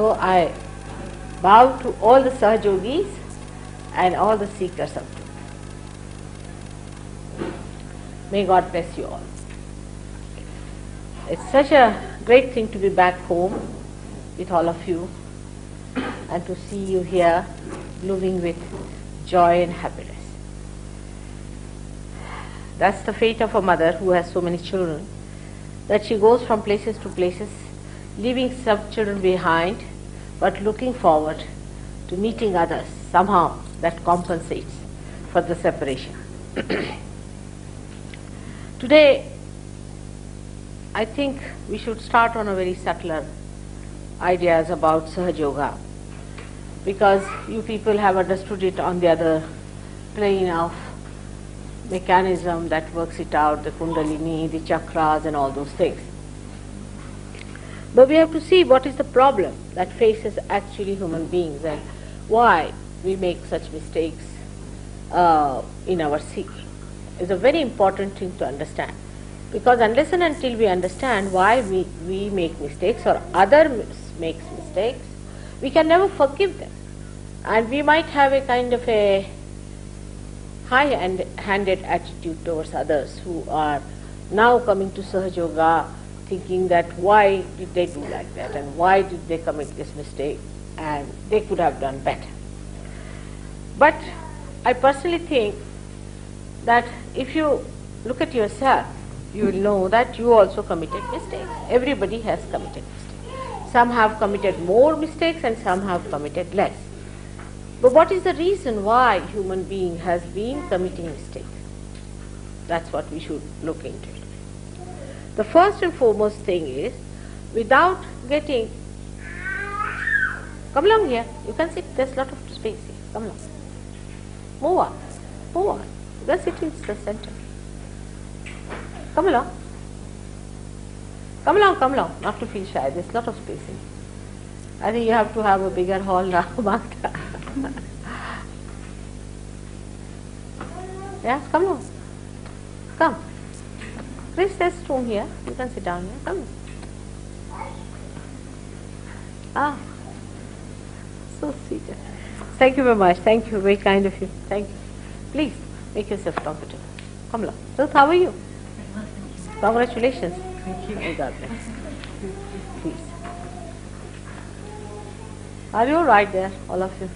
So I bow to all the Sahajogis and all the seekers of truth. May God bless you all. It's such a great thing to be back home with all of you and to see you here blooming with joy and happiness. That's the fate of a mother who has so many children, that she goes from places to places, leaving some children behind, but looking forward to meeting others. Somehow that compensates for the separation. Today, I think we should start on a very subtler ideas about Sahaja Yoga, because you people have understood it on the other plane of mechanism that works it out, the Kundalini, the chakras and all those things. But we have to see what is the problem that faces actually human beings and why we make such mistakes in our seeking. It's a very important thing to understand, because unless and until we understand why we make mistakes or others makes mistakes, we can never forgive them. And we might have a kind of a high-handed attitude towards others who are now coming to Sahaja Yoga thinking that why did they do like that and why did they commit this mistake and they could have done better. But I personally think that if you look at yourself, you will know that you also committed mistakes. Everybody has committed mistakes. Some have committed more mistakes and some have committed less. But what is the reason why human being has been committing mistakes? That's what we should look into. The first and foremost thing is, without getting... Come along here. You can sit. There's a lot of space here. Come along. Move on. Move on. You can sit in the center. Come along. Come along, come along. Not to feel shy. There's a lot of space in here. I think you have to have a bigger hall now, Magda. Yes, come along. Come. Please, there's room here. You can sit down here. Come. Ah. So sweet. Thank you very much. Thank you. Very kind of you. Thank you. Please, make yourself comfortable. Come along. So, how are you? Congratulations. Thank you. May God bless. Please. Are you all right there, all of you?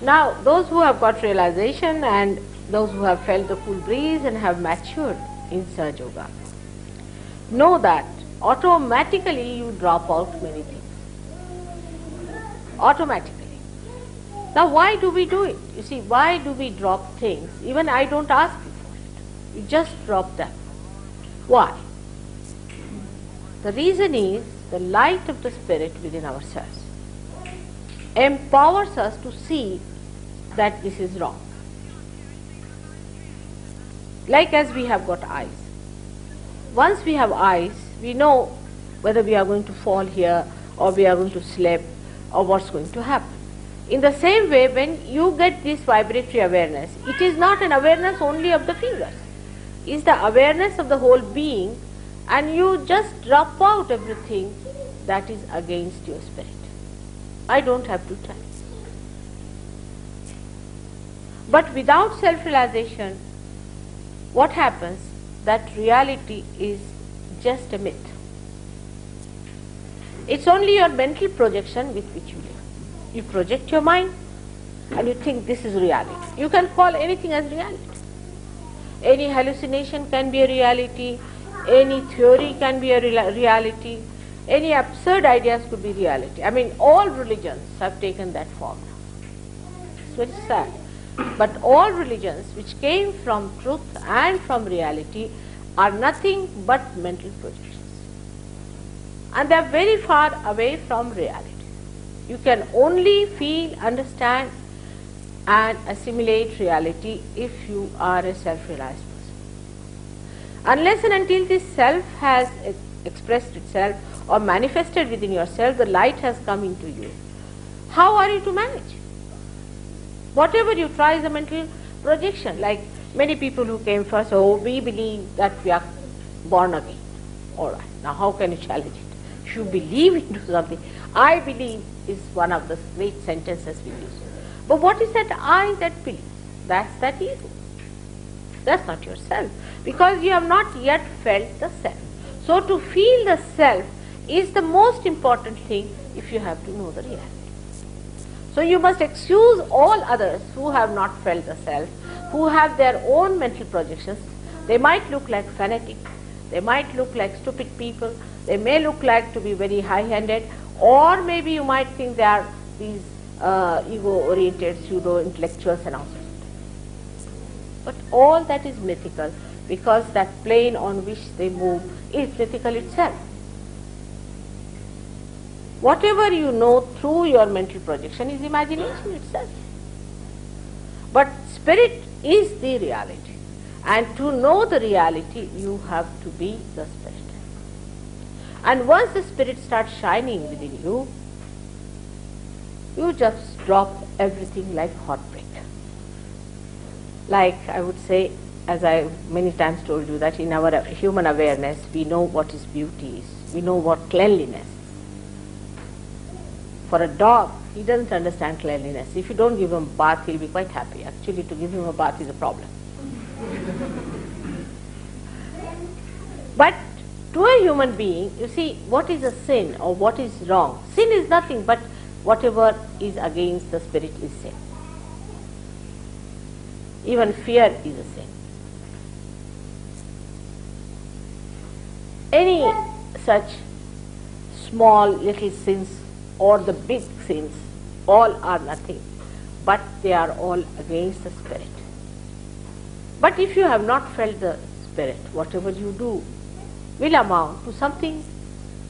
Now, those who have got realization and those who have felt the cool breeze and have matured in Sahaja Yoga know that automatically you drop out many things. Automatically. Now, why do we do it? You see, why do we drop things? Even I don't ask you for it. You just drop them. Why? The reason is the light of the Spirit within ourselves empowers us to see that this is wrong. Like as we have got eyes. Once we have eyes, we know whether we are going to fall here or we are going to slip or what's going to happen. In the same way, when you get this vibratory awareness, it is not an awareness only of the fingers. It's the awareness of the whole being, and you just drop out everything that is against your spirit. I don't have to tell. But without self-realization, what happens? That reality is just a myth. It's only your mental projection with which you live. You project your mind and you think this is reality. You can call anything as reality. Any hallucination can be a reality, any theory can be a reality, any absurd ideas could be reality. I mean, all religions have taken that form now. It's very sad. But all religions which came from truth and from reality are nothing but mental projections. And they are very far away from reality. You can only feel, understand and assimilate reality if you are a self-realized person. Unless and until this self has expressed itself or manifested within yourself, the light has come into you. How are you to manage? Whatever you try is a mental projection. Like many people who came first, oh, we believe that we are born again. All right, now how can you challenge it? If you believe into something, I believe is one of the great sentences we use. But what is that I that believes? That's that ego. That's not yourself, because you have not yet felt the self. So to feel the self is the most important thing if you have to know the reality. So you must excuse all others who have not felt the self, who have their own mental projections. They might look like fanatic, they might look like stupid people, they may look like to be very high-handed, or maybe you might think they are these ego-oriented pseudo-intellectuals and all sorts. But all that is mythical, because that plane on which they move is mythical itself. Whatever you know through your mental projection is imagination itself. But spirit is the reality. And to know the reality, you have to be the spirit. And once the spirit starts shining within you, you just drop everything like hot brick. Like I would say, as I many times told you, that in our human awareness, we know what is beauty is. We know what cleanliness is. For a dog, he doesn't understand cleanliness. If you don't give him a bath, he'll be quite happy. Actually, to give him a bath is a problem. But to a human being, you see, what is a sin or what is wrong? Sin is nothing but whatever is against the spirit is sin. Even fear is a sin. Any such small little sins or the big sins, all are nothing, but they are all against the spirit. But if you have not felt the spirit, whatever you do will amount to something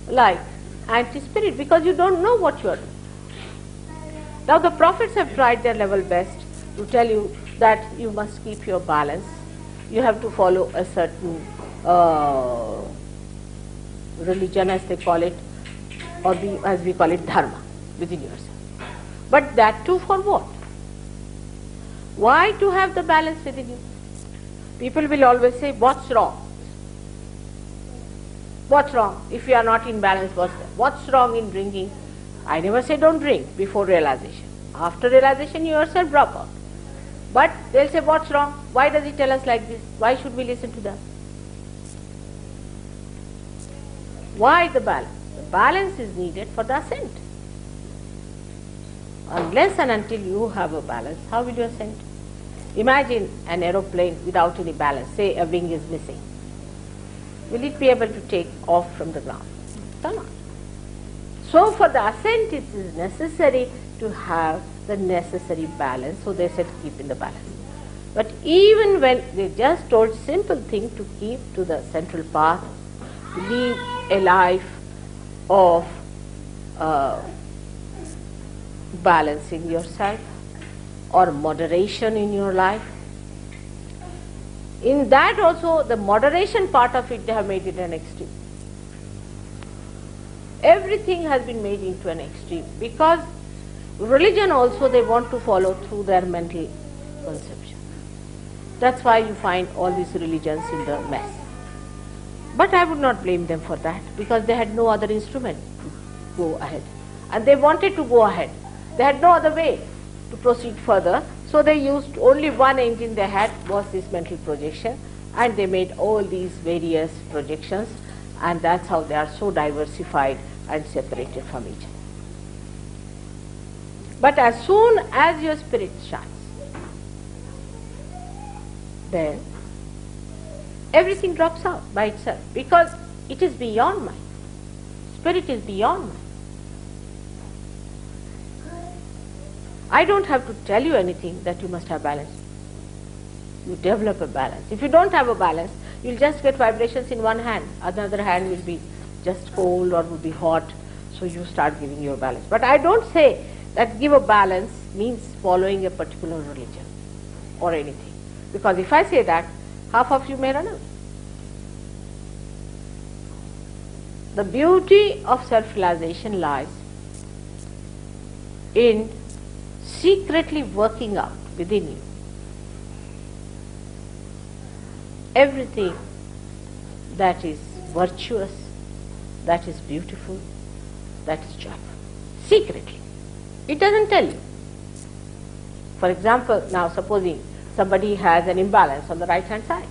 like anti-spirit, because you don't know what you are doing. Now the prophets have tried their level best to tell you that you must keep your balance, you have to follow a certain religion, as they call it, or as we call it, dharma, within yourself. But that too for what? Why to have the balance within you? People will always say, what's wrong? What's wrong? If you are not in balance, what's wrong in drinking? I never say don't drink before realization. After realization, you yourself drop out. But they'll say, what's wrong? Why does he tell us like this? Why should we listen to them? Why the balance? The balance is needed for the ascent. Unless and until you have a balance, how will you ascend? Imagine an aeroplane without any balance. Say a wing is missing. Will it be able to take off from the ground? Cannot. So for the ascent, it is necessary to have the necessary balance. So they said keep in the balance. But even when they just told simple thing to keep to the central path, to live a life of balancing yourself or moderation in your life. In that also, the moderation part of it, they have made it an extreme. Everything has been made into an extreme, because religion also they want to follow through their mental conception. That's why you find all these religions in the mess. But I would not blame them for that, because they had no other instrument to go ahead. And they wanted to go ahead. They had no other way to proceed further. So they used only one engine they had, was this mental projection, and they made all these various projections, and that's how they are so diversified and separated from each other. But as soon as your spirit shines, then everything drops out by itself, because it is beyond mind. Spirit is beyond mind. I don't have to tell you anything that you must have balance. You develop a balance. If you don't have a balance, you'll just get vibrations in one hand. Another hand will be just cold or will be hot. So you start giving your balance. But I don't say that give a balance means following a particular religion or anything. Because if I say that, half of you may run away. The beauty of self-realization lies in secretly working out within you everything that is virtuous, that is beautiful, that is joyful. Secretly. It doesn't tell you. For example, now supposing somebody has an imbalance on the right hand side.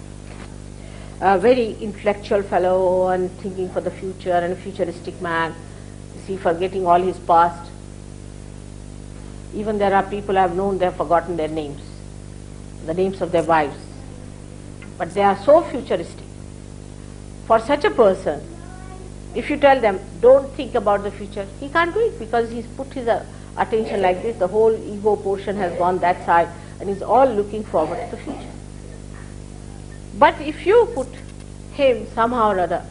A very intellectual fellow and thinking for the future and a futuristic man, see, forgetting all his past. Even there are people I have known, they have forgotten their names, the names of their wives. But they are so futuristic. For such a person, if you tell them, don't think about the future, he can't do it because he's put his attention like this, the whole ego portion has gone that side and he's all looking forward to the future. But if you put him somehow or other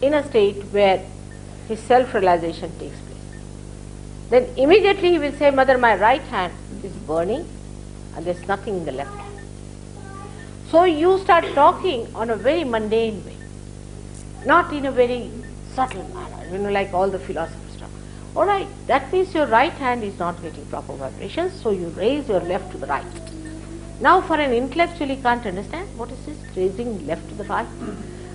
in a state where his self-realization takes place, then immediately he will say, Mother, my right hand is burning and there's nothing in the left hand. So you start talking on a very mundane way, not in a very subtle manner, like all the philosophers talk. All right, that means your right hand is not getting proper vibrations, so you raise your left to the right. Now for an intellectually can't understand, what is this raising left to the right?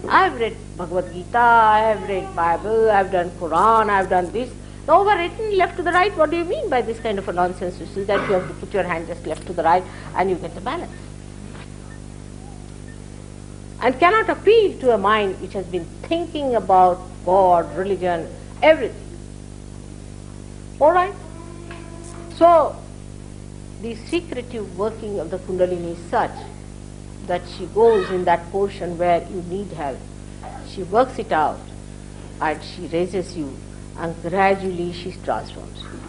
I have read Bhagavad Gita, I have read Bible, I have done Quran, I have done this. Now over written left to the right, what do you mean by this kind of a nonsense? You see that you have to put your hand just left to the right and you get the balance. And cannot appeal to a mind which has been thinking about God, religion, everything. Alright? So, the secretive working of the Kundalini is such that she goes in that portion where you need help. She works it out and she raises you and gradually she transforms you.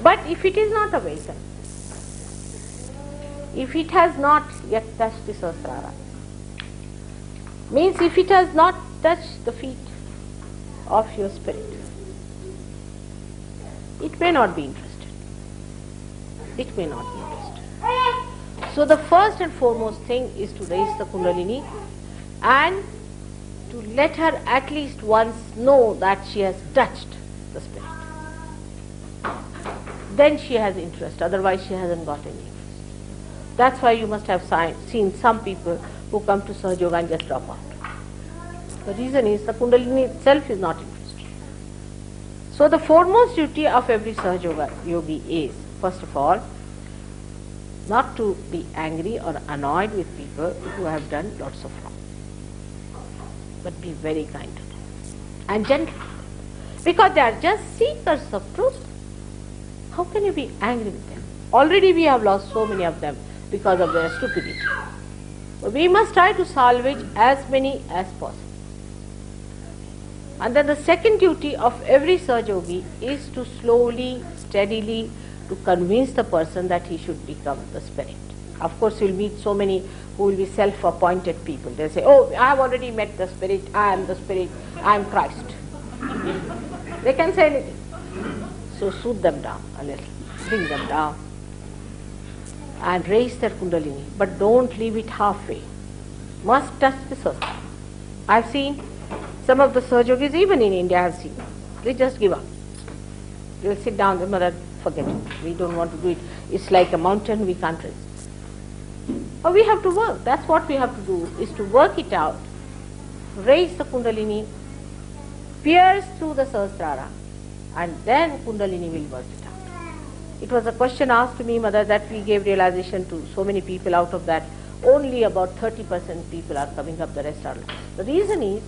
But if it is not awakened, if it has not yet touched the Sahasrara, means if it has not touched the feet of your spirit, it may not be interested. It may not be interested. So the first and foremost thing is to raise the Kundalini and to let her at least once know that she has touched the spirit. Then she has interest, otherwise she hasn't got any interest. That's why you must have seen some people who come to Sahaja Yoga and just drop out. The reason is the Kundalini itself is not interested. So the foremost duty of every Sahaja Yoga yogi is, first of all, not to be angry or annoyed with people who have done lots of wrong, but be very kind to them and gentle, because they are just seekers of truth. How can you be angry with them? Already we have lost so many of them because of their stupidity. We must try to salvage as many as possible. And then the second duty of every Sahaja Yogi is to slowly, steadily, to convince the person that he should become the spirit. Of course, you will meet so many who will be self-appointed people. They say, oh, I have already met the spirit, I am the spirit, I am Christ. They can say anything. So soothe them down a little, bring them down and raise their Kundalini, but don't leave it halfway. Must touch the Sahasrara. I have seen some of the Sahaja Yogis, even in India I have seen, they just give up. They will sit down, Mother, forget it, we don't want to do it. It's like a mountain, we can't raise. But we have to work. That's what we have to do, is to work it out, raise the Kundalini, pierce through the Sahasrara, and then Kundalini will work it out. It was a question asked to me, Mother, that we gave realization to so many people. Out of that, only about 30% people are coming up, the rest are lost. The reason is,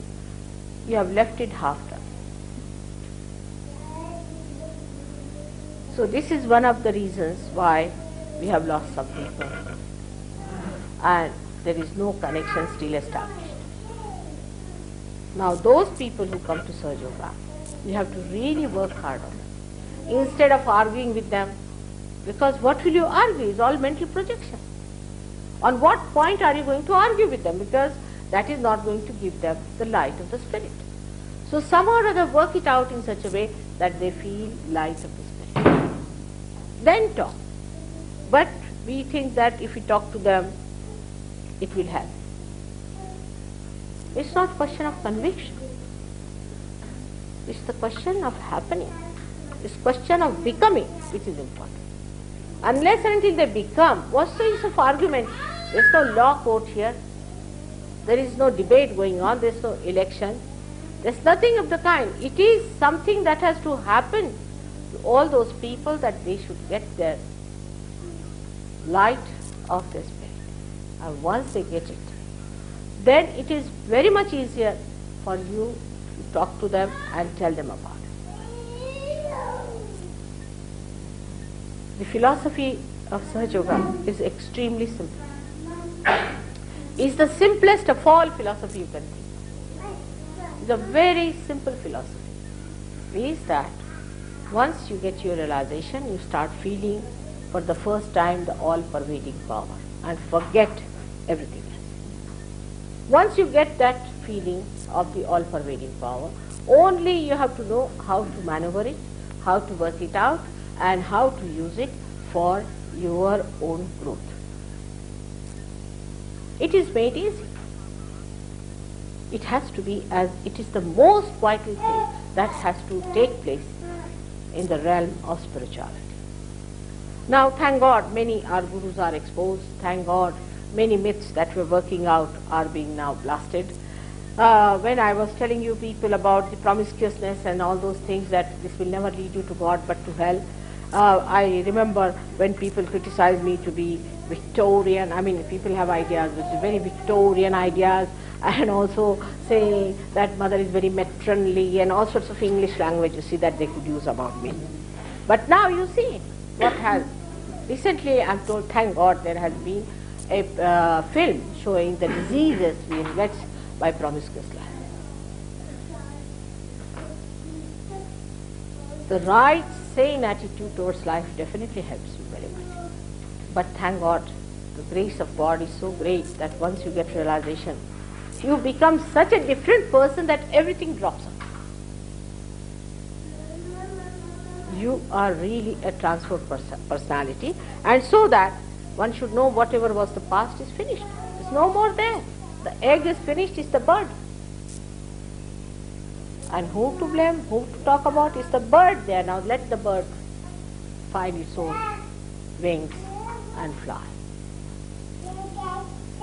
you have left it half done. So this is one of the reasons why we have lost some people. And there is no connection still established. Now those people who come to Sahaja Yoga, you have to really work hard on them. Instead of arguing with them, because what will you argue is all mental projection. On what point are you going to argue with them? Because that is not going to give them the light of the spirit. So somehow or other work it out in such a way that they feel light of the spirit. Then talk. But we think that if we talk to them, it will help. It's not a question of conviction. It's the question of happening. It's question of becoming which is important. Unless and until they become, what's the use of argument? There is no law court here. There is no debate going on. There is no election. There is nothing of the kind. It is something that has to happen to all those people, that they should get their light of their spirit. And once they get it, then it is very much easier for you to talk to them and tell them about it. The philosophy of Sahaja Yoga is extremely simple. It's the simplest of all philosophy you can think. It's a very simple philosophy. Is that once you get your realization, you start feeling for the first time the all-pervading power and forget everything else. Once you get that feeling of the all-pervading power, only you have to know how to maneuver it, how to work it out, and how to use it for your own growth. It is made easy. It has to be, as it is the most vital thing that has to take place in the realm of spirituality. Now, thank God, many our gurus are exposed. Thank God, many myths that were working out are being now blasted. When I was telling you people about the promiscuousness and all those things, that this will never lead you to God but to hell, I remember when people criticize me to be Victorian. I mean, people have ideas which are very Victorian ideas, and also say that mother is very matronly and all sorts of English language, you see, that they could use about me. But now you see what has, recently I am told, thank God, there has been a film showing the diseases being gets by promiscuous life. The right, sane attitude towards life definitely helps you very much. But thank God, the grace of God is so great that once you get realization, you become such a different person that everything drops off. You are really a transformed personality, and so that one should know whatever was the past is finished. There's no more there. The egg is finished, it's the bird. And who to blame, who to talk about, is the bird there. Now let the bird find its own wings and fly.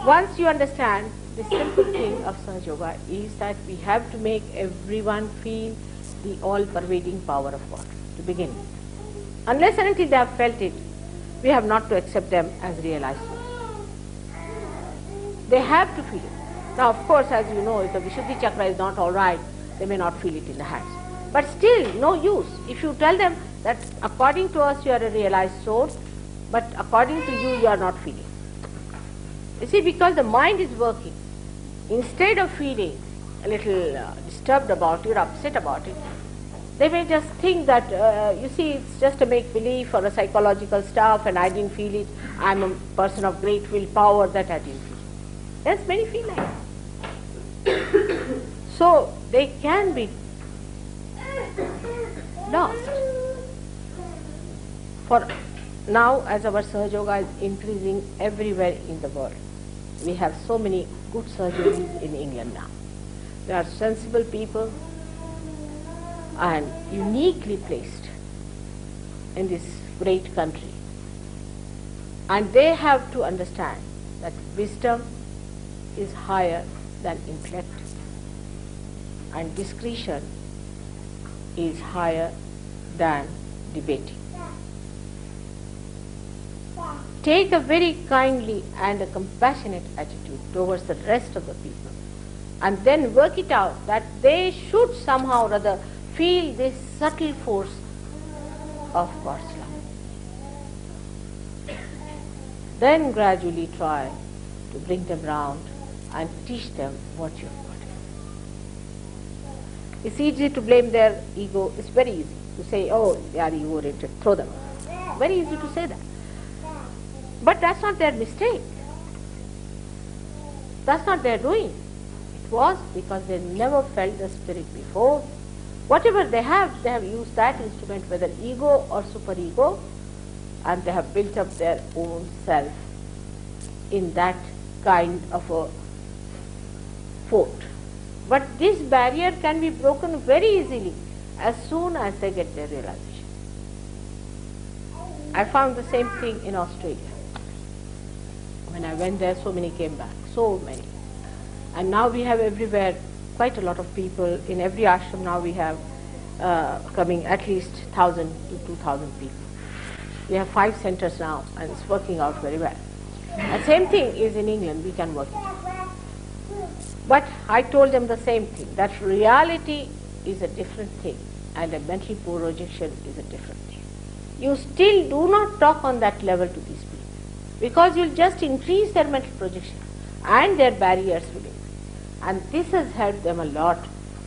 Once you understand, the simple thing of Sahaja Yoga is that we have to make everyone feel the all-pervading power of God to begin with. Unless and until they have felt it, we have not to accept them as realized souls. They have to feel it. Now, of course, as you know, if the Vishuddhi Chakra is not all right, they may not feel it in the hands. But still, no use. If you tell them that according to us you are a realized soul, but according to you, you are not feeling. You see, because the mind is working. Instead of feeling a little disturbed about it or upset about it, they may just think that, you see, it's just a make-believe or a psychological stuff and I didn't feel it. I'm a person of great willpower that I didn't feel it. There's many feel like that. So they can be lost. For now, as our Sahaja Yoga is increasing everywhere in the world, we have so many good surgeries in England now. They are sensible people and uniquely placed in this great country. And they have to understand that wisdom is higher than intellect, and discretion is higher than debating. Take a very kindly and a compassionate attitude towards the rest of the people, and then work it out that they should somehow or other feel this subtle force of God's love. Then gradually try to bring them round and teach them what you have got. It's easy to blame their ego. It's very easy to say, oh, they are ego-oriented, throw them. Very easy to say that. But that's not their mistake. That's not their doing. It was because they never felt the spirit before. Whatever they have used that instrument, whether ego or superego, and they have built up their own self in that kind of a fort. But this barrier can be broken very easily as soon as they get their realization. I found the same thing in Australia. When I went there, so many came back, so many. And now we have everywhere quite a lot of people. In every ashram now we have coming at least 1,000 to 2,000 people. We have 5 centers now and it's working out very well. And same thing is in England, we can work it. But I told them the same thing, that reality is a different thing and a mental projection is a different thing. You still do not talk on that level to these people because you'll just increase their mental projection and their barriers will increase. And this has helped them a lot,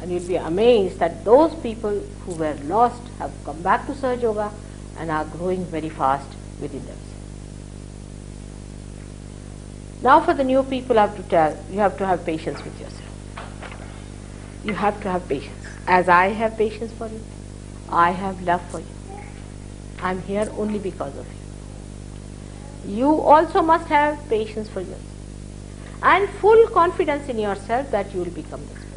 and you'll be amazed that those people who were lost have come back to Sahaja Yoga and are growing very fast within themselves. Now for the new people I have to tell, you have to have patience with yourself. You have to have patience. As I have patience for you, I have love for you. I am here only because of you. You also must have patience for yourself and full confidence in yourself that you will become the spirit.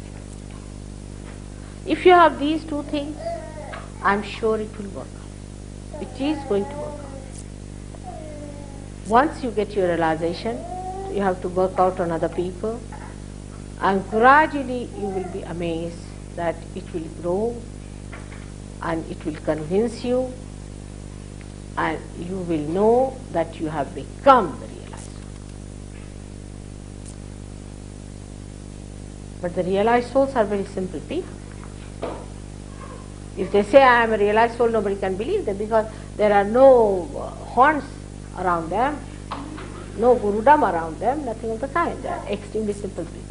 If you have these two things, I am sure it will work out. It is going to work out. Once you get your realization, you have to work out on other people, and gradually you will be amazed that it will grow and it will convince you, and you will know that you have become the realized soul. But the realized souls are very simple people. If they say I am a realized soul, nobody can believe them because there are no horns around them, no gurudam around them, nothing of the kind. They are extremely simple people.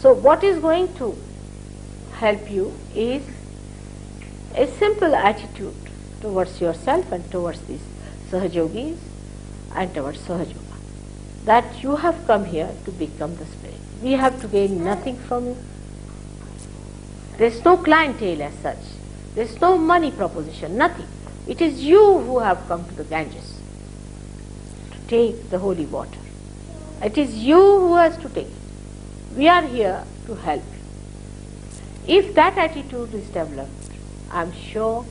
So what is going to help you is a simple attitude towards yourself and towards these Sahajogis and towards Sahaja Yoga. That you have come here to become the spirit. We have to gain nothing from you. There is no clientele as such. There is no money proposition, nothing. It is you who have come to the Ganges to take the holy water. It is you who has to take it. We are here to help you. If that attitude is developed, I am sure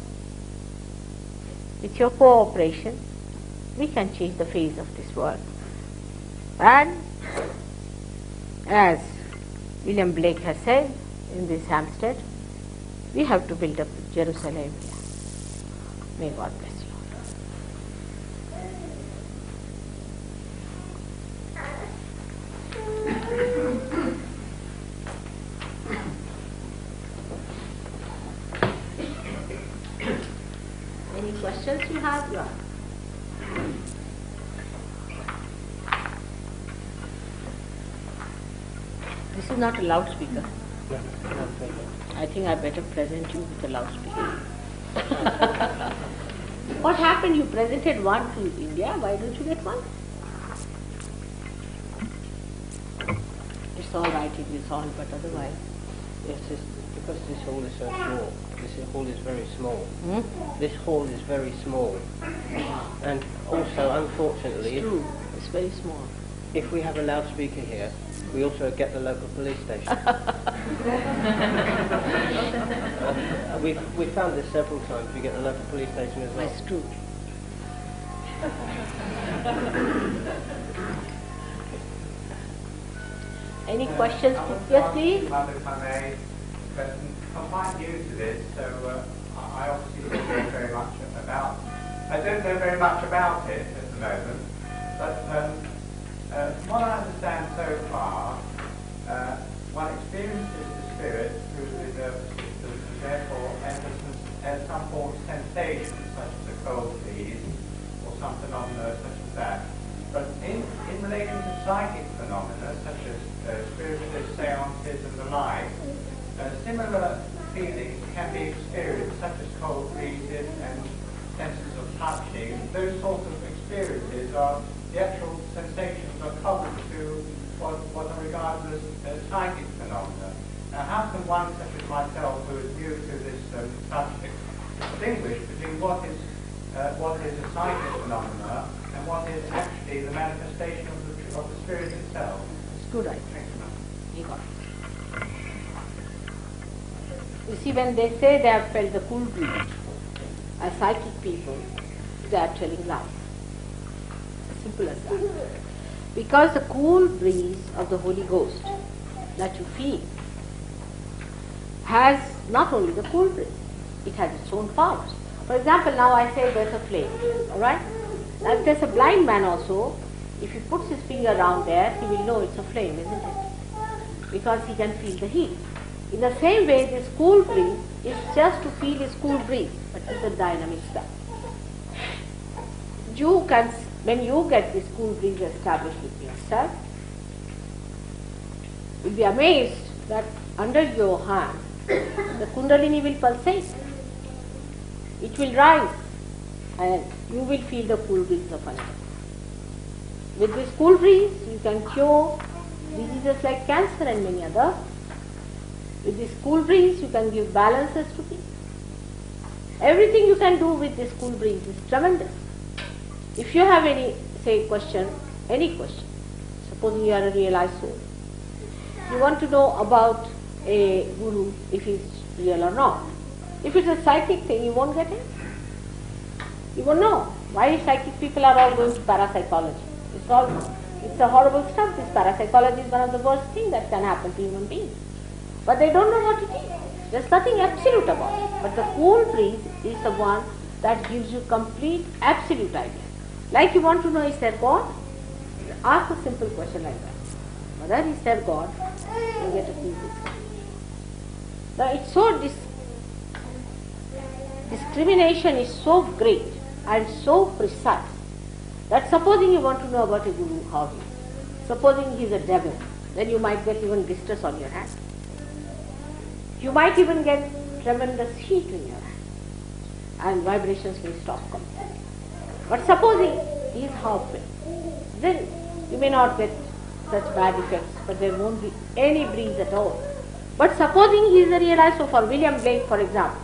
with your cooperation, we can change the face of this world. And as William Blake has said in this Hampstead, we have to build up Jerusalem here. May God bless you. Any questions you have? Yeah. This is not a loudspeaker. No, I think I better present you with a loudspeaker. What happened? You presented one to India. Why don't you get one? It's all right in this hall, but otherwise. yes, because this hall is so small. This hall is very small. This hall is very small. And also, unfortunately, It's true. It's very small. if we have a loudspeaker here, we also get the local police station. We've found this several times. We get the local police station as well. That's true. Any questions? Yes, please. If I may, but I'm quite new to this, so I obviously don't know very much about. I don't know very much about it at the moment, but from what I understand so far, one experiences the spirit through the nervous system, and therefore has some form of sensation, such as a cold freeze or some phenomena such as that. But in relation to psychic phenomena, such as spiritualist seances and the like, similar feelings can be experienced, such as cold freezes and senses of touching. Those sorts of experiences are the actual sensations are common to what are regarded as psychic phenomena. Now, how can one, such as myself, who is new to this subject, distinguish between what is a psychic phenomena and what is actually the manifestation of the spirit itself? It's good, I think. You got it. You see, when they say they have felt the cool breeze, as psychic people, they are telling lies. Simple as that. Because the cool breeze of the Holy Ghost that you feel has not only the cool breeze, it has its own powers. For example, now I say there's a flame, alright? Now if there's a blind man also, if he puts his finger around there, he will know it's a flame, isn't it? Because he can feel the heat. In the same way, this cool breeze is just to feel his cool breeze, but it's a dynamic stuff. You can, when you get this cool breeze established with yourself, you'll be amazed that under your hand, the Kundalini will pulsate. It will rise, and you will feel the cool breeze of another. With this cool breeze, you can cure diseases like cancer and many others. With this cool breeze, you can give balances to people. Everything you can do with this cool breeze is tremendous. If you have any, say, question, any question, supposing you are a realized soul, you want to know about a guru, if he's real or not. If it's a psychic thing, you won't get it. You won't know. Why psychic people are all going to parapsychology? It's a horrible stuff. This parapsychology is one of the worst things that can happen to human beings. But they don't know what it is. There's nothing absolute about it. But the cool breeze is the one that gives you complete, absolute idea. Like you want to know, is there God? Ask a simple question like that. Whether is there God? You get a cool breeze. Now it's so discrimination is so great and so precise that supposing you want to know about a guru, how he is, supposing he is a devil, then you might get even blisters on your hand. You might even get tremendous heat in your hand, and vibrations will stop completely. But supposing he is halfway, then you may not get such bad effects, but there won't be any breeze at all. But supposing he is a realized, so for William Blake, for example,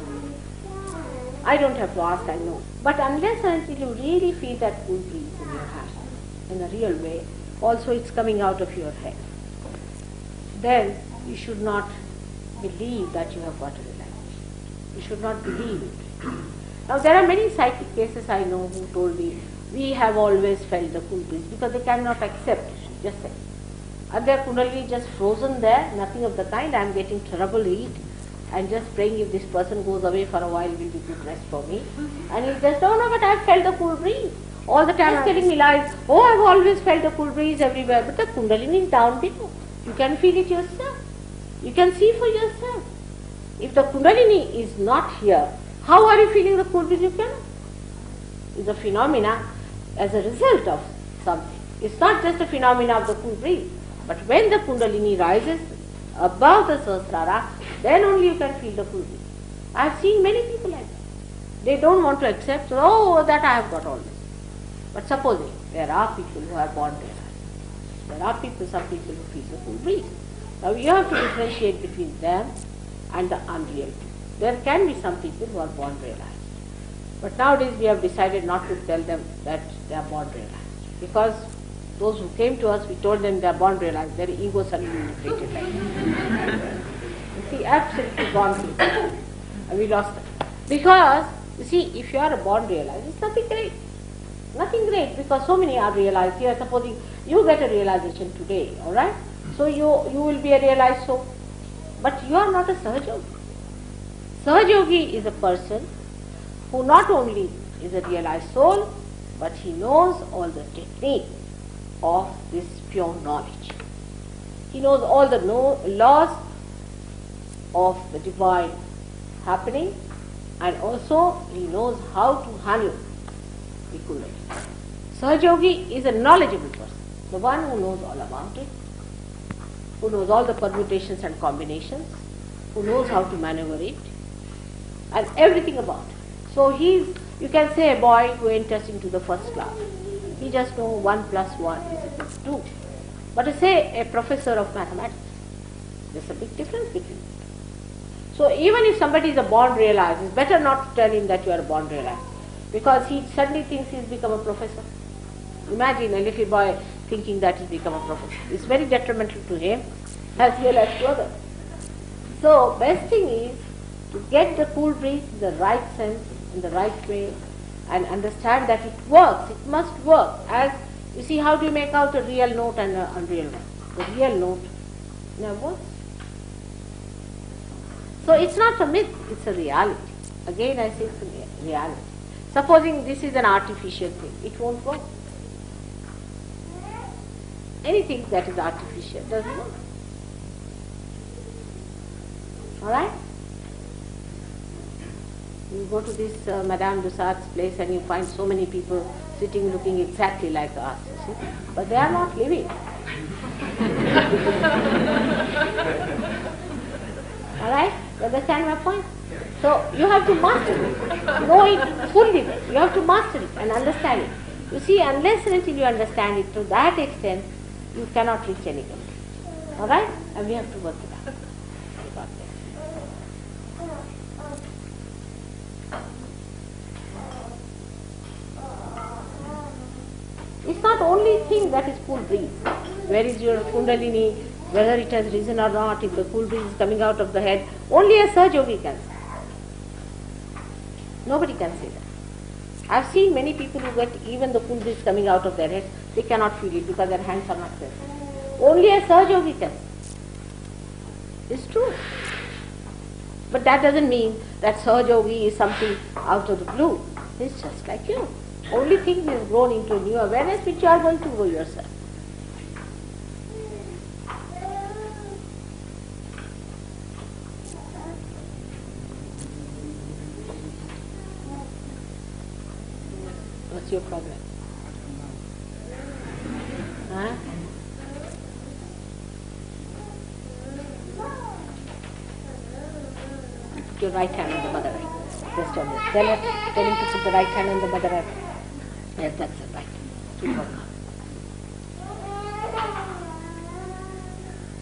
I don't have to ask, I know. But unless and until you really feel that cool breeze in your hand, in a real way, also it's coming out of your head, then you should not believe that you have got a realization. You should not believe it. Now there are many psychic cases I know who told me, we have always felt the cool breeze because they cannot accept it, just say. And their Kundalini just frozen there, nothing of the kind, I am getting terrible heat. I'm just praying if this person goes away for a while, it will be good rest for me. And he just, oh no, but I have felt the cool breeze. All the time telling me lies, oh, I have always felt the cool breeze everywhere. But the Kundalini is down below. You can feel it yourself. You can see for yourself. If the Kundalini is not here, how are you feeling the cool breeze? You cannot. It's a phenomena as a result of something. It's not just a phenomena of the cool breeze. But when the Kundalini rises above the Sahasrara, then only you can feel the cool breeze. I have seen many people like that. They don't want to accept, oh, that I have got all this. But supposing there are people who are born realized. There are people, some people who feel the cool breeze. Now you have to differentiate between them and the unreal people. There can be some people who are born realized. But nowadays we have decided not to tell them that they are born realized. Because those who came to us, we told them they are born realized, their ego suddenly inflated like that. You see, absolutely gone through. And we lost them. Because, you see, if you are a born realized, it's nothing great. Nothing great, because so many are realized. Here, supposing you get a realization today, alright? So you will be a realized soul. But you are not a Sahajogi. Sahajogi is a person who not only is a realized soul, but he knows all the technique of this pure knowledge. He knows all the laws of the divine happening, and also he knows how to handle the Kundalini. Sahajogi is a knowledgeable person, the one who knows all about it, who knows all the permutations and combinations, who knows how to maneuver it, and everything about it. So you can say a boy who enters into the first class, he just knows 1 + 1 is 2. But say a professor of mathematics, there's a big difference between them. So even if somebody is a born realized, it's better not to tell him that you are a born realized, because he suddenly thinks he's become a professor. Imagine a little boy thinking that he's become a professor. It's very detrimental to him as well as to others. So best thing is to get the cool breeze in the right sense, in the right way, and understand that it works, it must work. As you see, how do you make out a real note and an unreal one? The real note never works. So it's not a myth, it's a reality. Again I say it's a reality. Supposing this is an artificial thing, it won't work. Anything that is artificial doesn't work. Alright? You go to this Madame Dussault's place and you find so many people sitting looking exactly like us, you see? But they are not living. Alright? You understand my point? So you have to master it. Know it fully. You have to master it and understand it. You see, unless and until you understand it to that extent, you cannot reach any goal. Alright? And we have to work it out. God bless. It's not only thing that is cool breeze. Where is your kundalini, whether it has risen or not, if the cool breeze is coming out of the head, only a Saj Yogi can say. Nobody can say that. I've seen many people who get even the cool breeze coming out of their head, they cannot feel it because their hands are not there. Only a Saj Yogi can say. It's true. But that doesn't mean that Saj Yogi is something out of the blue. It's just like you. Only thing is grown into a new awareness which you are going to grow yourself. What's your problem? Huh? Put your right hand on the mother eye. Just tell him to put the right hand on the mother eye. Yes, that's it, right. Keep working.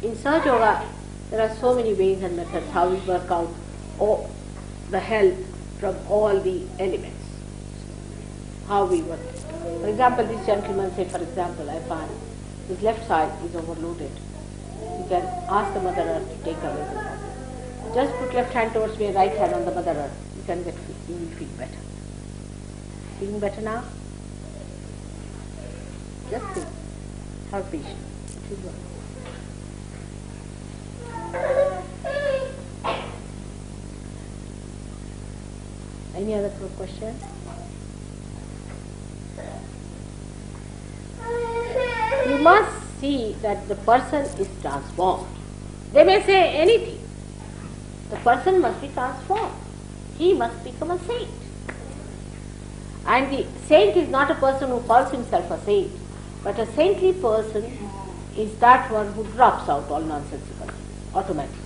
In Saj Yoga, there are so many ways and methods how we work out all the health from all the elements. How we work. For example, this gentleman said, for example, I find his left side is overloaded. You can ask the Mother Earth to take away the problem. Just put left hand towards me, right hand on the Mother Earth. You will feel better. Feeling better now? Just think. Have patience. It will work. Any other question? You must see that the person is transformed. They may say anything. The person must be transformed. He must become a saint. And the saint is not a person who calls himself a saint, but a saintly person is that one who drops out all nonsensical things automatically.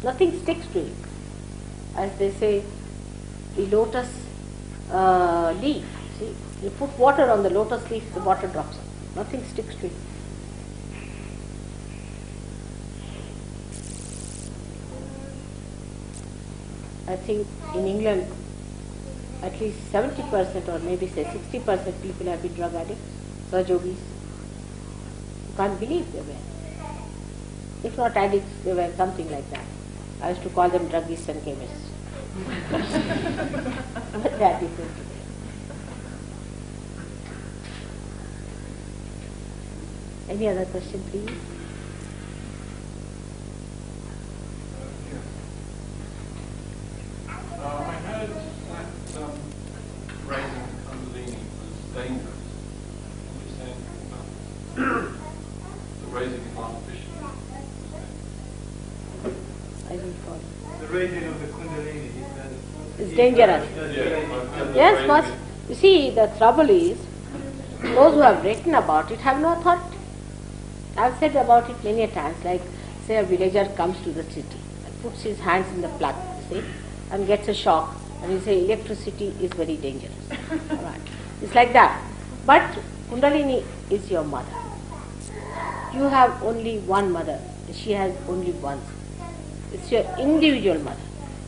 Nothing sticks to it. As they say, the lotus leaf. See, you put water on the lotus leaf, the water drops out. Nothing sticks to it. I think in England, at least 70% or maybe say 60% people have been drug addicts, Saj Yogis. You can't believe they were. If not addicts, they were something like that. I used to call them druggists and chemists. But they are different. Any other question, please? I heard that raising Kundalini was dangerous. What are you saying about the raising of artificially was dangerous? I didn't follow. The raising of the Kundalini It's dangerous. Yes, but you see, the trouble is, those who have written about it have no authority. I've said about it many a times, like say a villager comes to the city and puts his hands in the plug, you see, and gets a shock, and you say electricity is very dangerous. Right. It's like that. But Kundalini is your mother. You have only one mother. She has only one. It's your individual mother.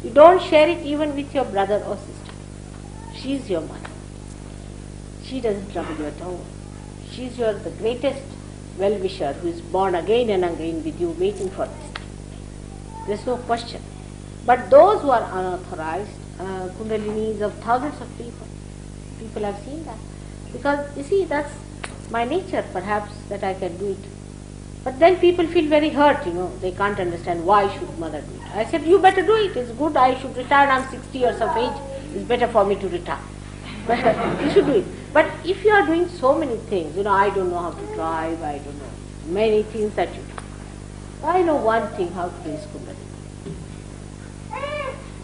You don't share it even with your brother or sister. She is your mother. She doesn't trouble you at all. She is the greatest well-wisher who is born again and again with you, waiting for this. There's no question. But those who are unauthorized, kundalinis of thousands of people have seen that. Because you see, that's my nature perhaps, that I can do it. But then people feel very hurt, they can't understand why should mother do it. I said, you better do it, it's good, I should retire, I'm 60 years of age, it's better for me to retire. But you should do it. But if you are doing so many things, I don't know how to drive, I don't know many things that you do. I know one thing, how to raise Kundalini.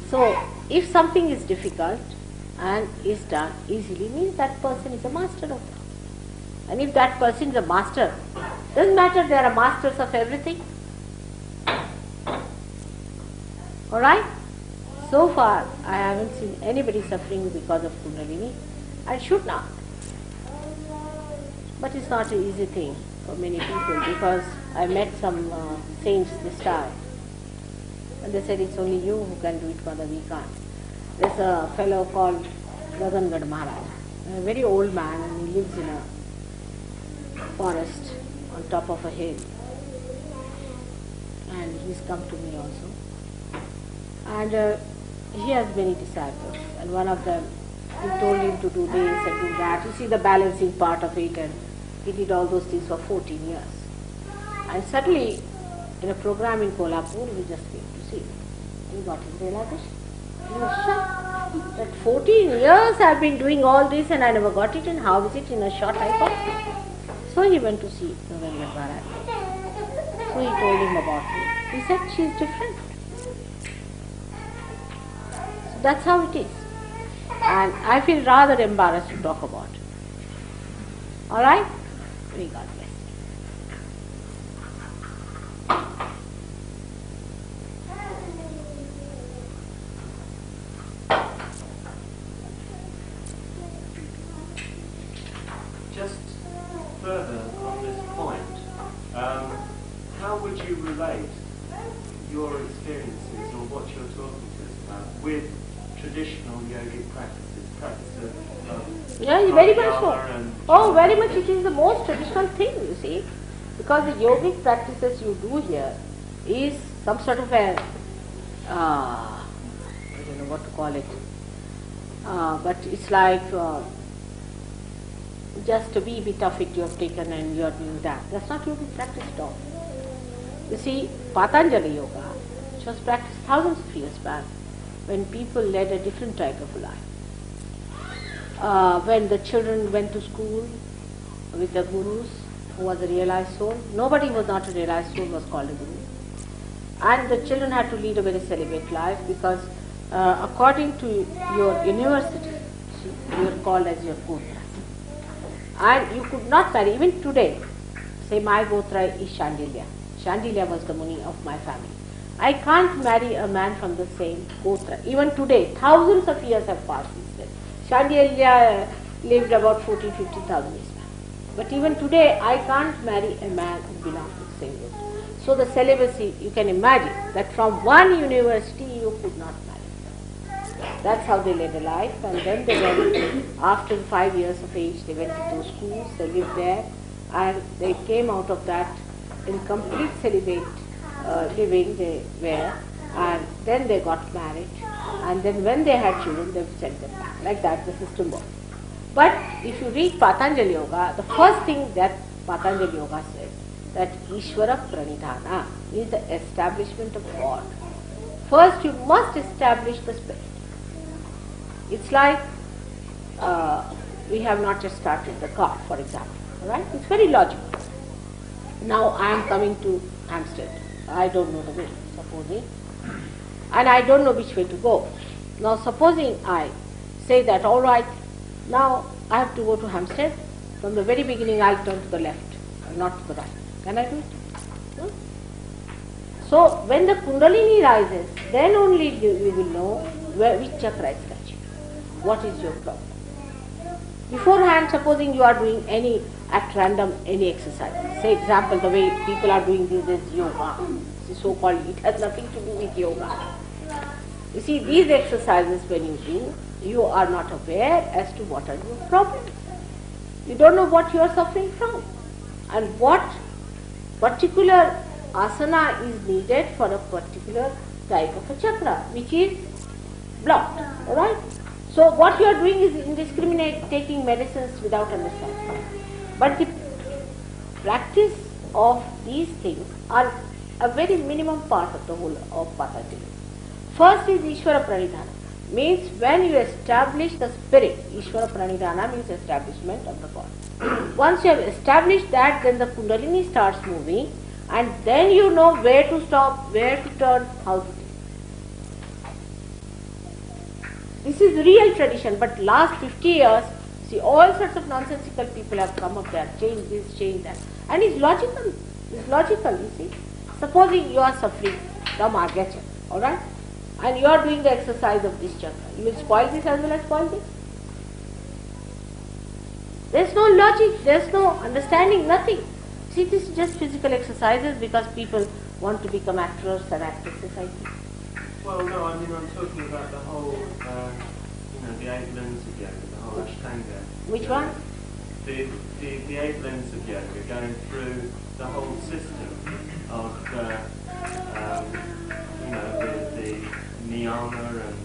So, if something is difficult and is done easily, means that person is a master of that. And if that person is a master, doesn't matter, there are masters of everything. Alright? So far, I haven't seen anybody suffering because of Kundalini, and should not. But it's not an easy thing for many people, because I met some saints this time, and they said, it's only you who can do it, Mother, we can't. There's a fellow called Gagangad Maharaj, a very old man, and he lives in a forest on top of a hill. And he's come to me also. And he has many disciples, and one of them, he told him to do this and do that. You see the balancing part of it, and he did all those things for 14 years. And suddenly, in a program in Kolhapur, we just came to see him. He got his realization. He was shocked that 14 years I've been doing all this and I never got it, and how is it in a short I got? So he went to see Gagangad Maharaj. So he told him about me. He said, she's different. So that's how it is. And I feel rather embarrassed to talk about it. Alright? May God bless. Just further on this point, how would you relate your experiences or what you're talking to us about with traditional yogic practice of Yeah, very much so. pranayama and Oh, very much. It is the most traditional thing, you see. Because the yogic practices you do here is some sort of a, I don't know what to call it, but it's like just a wee bit of it you have taken and you are doing that. That's not yogic practice at all. You see, Patanjali Yoga, which was practiced thousands of years back, when people led a different type of life. When the children went to school with the gurus, who was a realized soul, nobody who was not a realized soul was called a guru. And the children had to lead a very celibate life, because according to your university, you are called as your gotra. And you could not marry, even today, say my gotra is Shandilya. Shandilya was the Muni of my family. I can't marry a man from the same gotra. Even today, thousands of years have passed since then. Shandilya lived about 40,000-50,000 years back. But even today, I can't marry a man who belongs to the same gotra. So the celibacy, you can imagine that from one university you could not marry. That's how they led a life, and then they went, after 5 years of age, they went to those schools, they lived there, and they came out of that in complete celibate living they were, and then they got married, and then when they had children, they sent them back. Like that, the system worked. But if you read Patanjali Yoga, the first thing that Patanjali Yoga said, that Ishvara Pranidhana is the establishment of God. First, you must establish the spirit. It's like we have not just started the car, for example. Right? It's very logical. Now I am coming to Hampstead. I don't know the way, supposing. And I don't know which way to go. Now supposing I say that, all right, now I have to go to Hampstead. From the very beginning I'll turn to the left and not to the right. Can I do it? No? So when the Kundalini rises, then only you will know which chakra is touching. What is your problem? Beforehand, supposing you are doing at random any exercise. Say example, the way people are doing these days yoga. It's so-called, it has nothing to do with yoga. You see, these exercises when you do, you are not aware as to what are your problems. You don't know what you are suffering from and what particular asana is needed for a particular type of a chakra which is blocked. Alright? So what you are doing is indiscriminate taking medicines without understanding. But the practice of these things are a very minimum part of the whole of Patanjali. First is Ishvara Pranidhana. Means when you establish the spirit, Ishvara Pranidhana means establishment of the God. Once you have established that, then the Kundalini starts moving, and then you know where to stop, where to turn, how to do. This is real tradition, but last 50 years, see, all sorts of nonsensical people have come up there, change this, change that. And it's logical. It's logical, you see. Supposing you are suffering from Agya Chakra, alright? And you are doing the exercise of this chakra. You will spoil this as well as spoil this. There is no logic, there is no understanding, nothing. See, this is just physical exercises because people want to become actors and actresses, I think. Well, no, I mean, I'm talking about the whole, the 8 limbs of yoga, the whole Ashtanga. Which one? The 8 limbs of yoga, going through the whole system of, the niyama and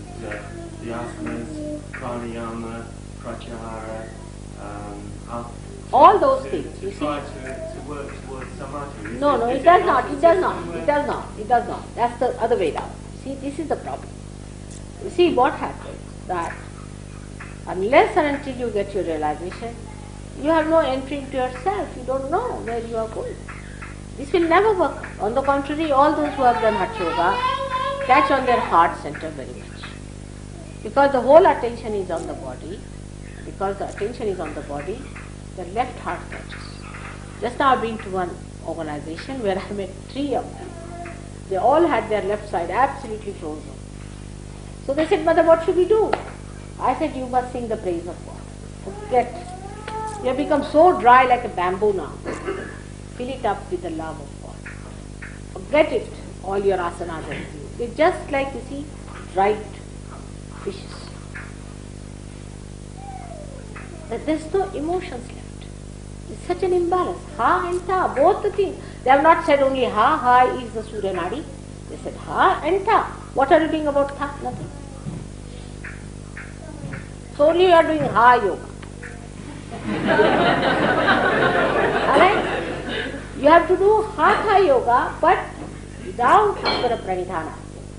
the asanas, pranayama, pratyahara, all those things, you see. Try to work towards samadhi. No, it does not, it does not, it does not, it does not. That's the other way down. See, this is the problem. You see what happens, that unless and until you get your realization, you have no entry into yourself, you don't know where you are going. This will never work. On the contrary, all those who have done Hatha Yoga catch on their heart center very much. Because the whole attention is on the body, the left heart catches. Just now I've been to one organization where I met 3 of them. They all had their left side absolutely frozen. So they said, Mother, what should we do? I said, you must sing the praise of God. Forget. You have become so dry like a bamboo now. Fill it up with the love of God. Forget it, all your asanas and things. They're just like, you see, dried fishes. That there's no emotions left. It's such an imbalance. Ha and ta, both the things. They have not said only ha is the Surya Nadi. They said ha and ta. What are you doing about tha? Nothing. So only you are doing ha yoga. Alright? You have to do hatha yoga, but without Ishvara Pranidhana,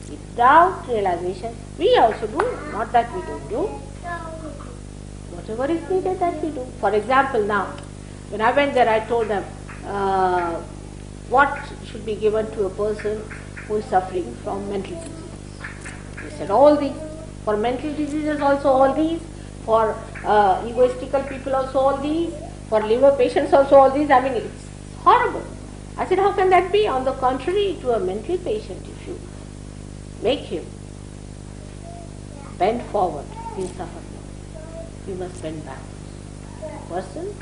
without realization. We also do, not that we don't do. Whatever is needed, that we do. For example, now, when I went there, I told them what should be given to a person who is suffering from mental diseases. They said all these. For mental diseases also all these. For egoistical people also all these. For liver patients also all these. I mean, it's horrible. I said, how can that be? On the contrary, to a mental patient, if you make him bend forward, he will suffer. You must bend backwards. Person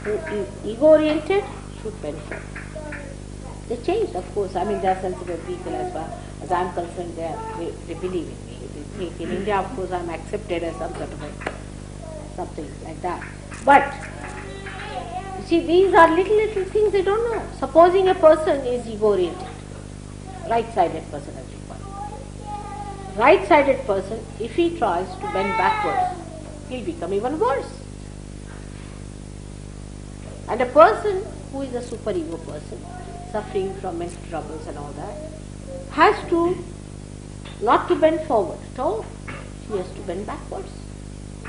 who is ego-oriented should bend forward. They changed, of course. I mean, they are sensitive people as far as I am concerned. They believe in me. They think in India, of course, I am accepted as some sort of something like that. But you see, these are little things they don't know. Supposing a person is ego-oriented, right-sided person as we call it. Right-sided person, if he tries to bend backwards, he'll become even worse. And a person who is a super-ego person, suffering from mental troubles and all that, has to not to bend forward at all. He has to bend backwards.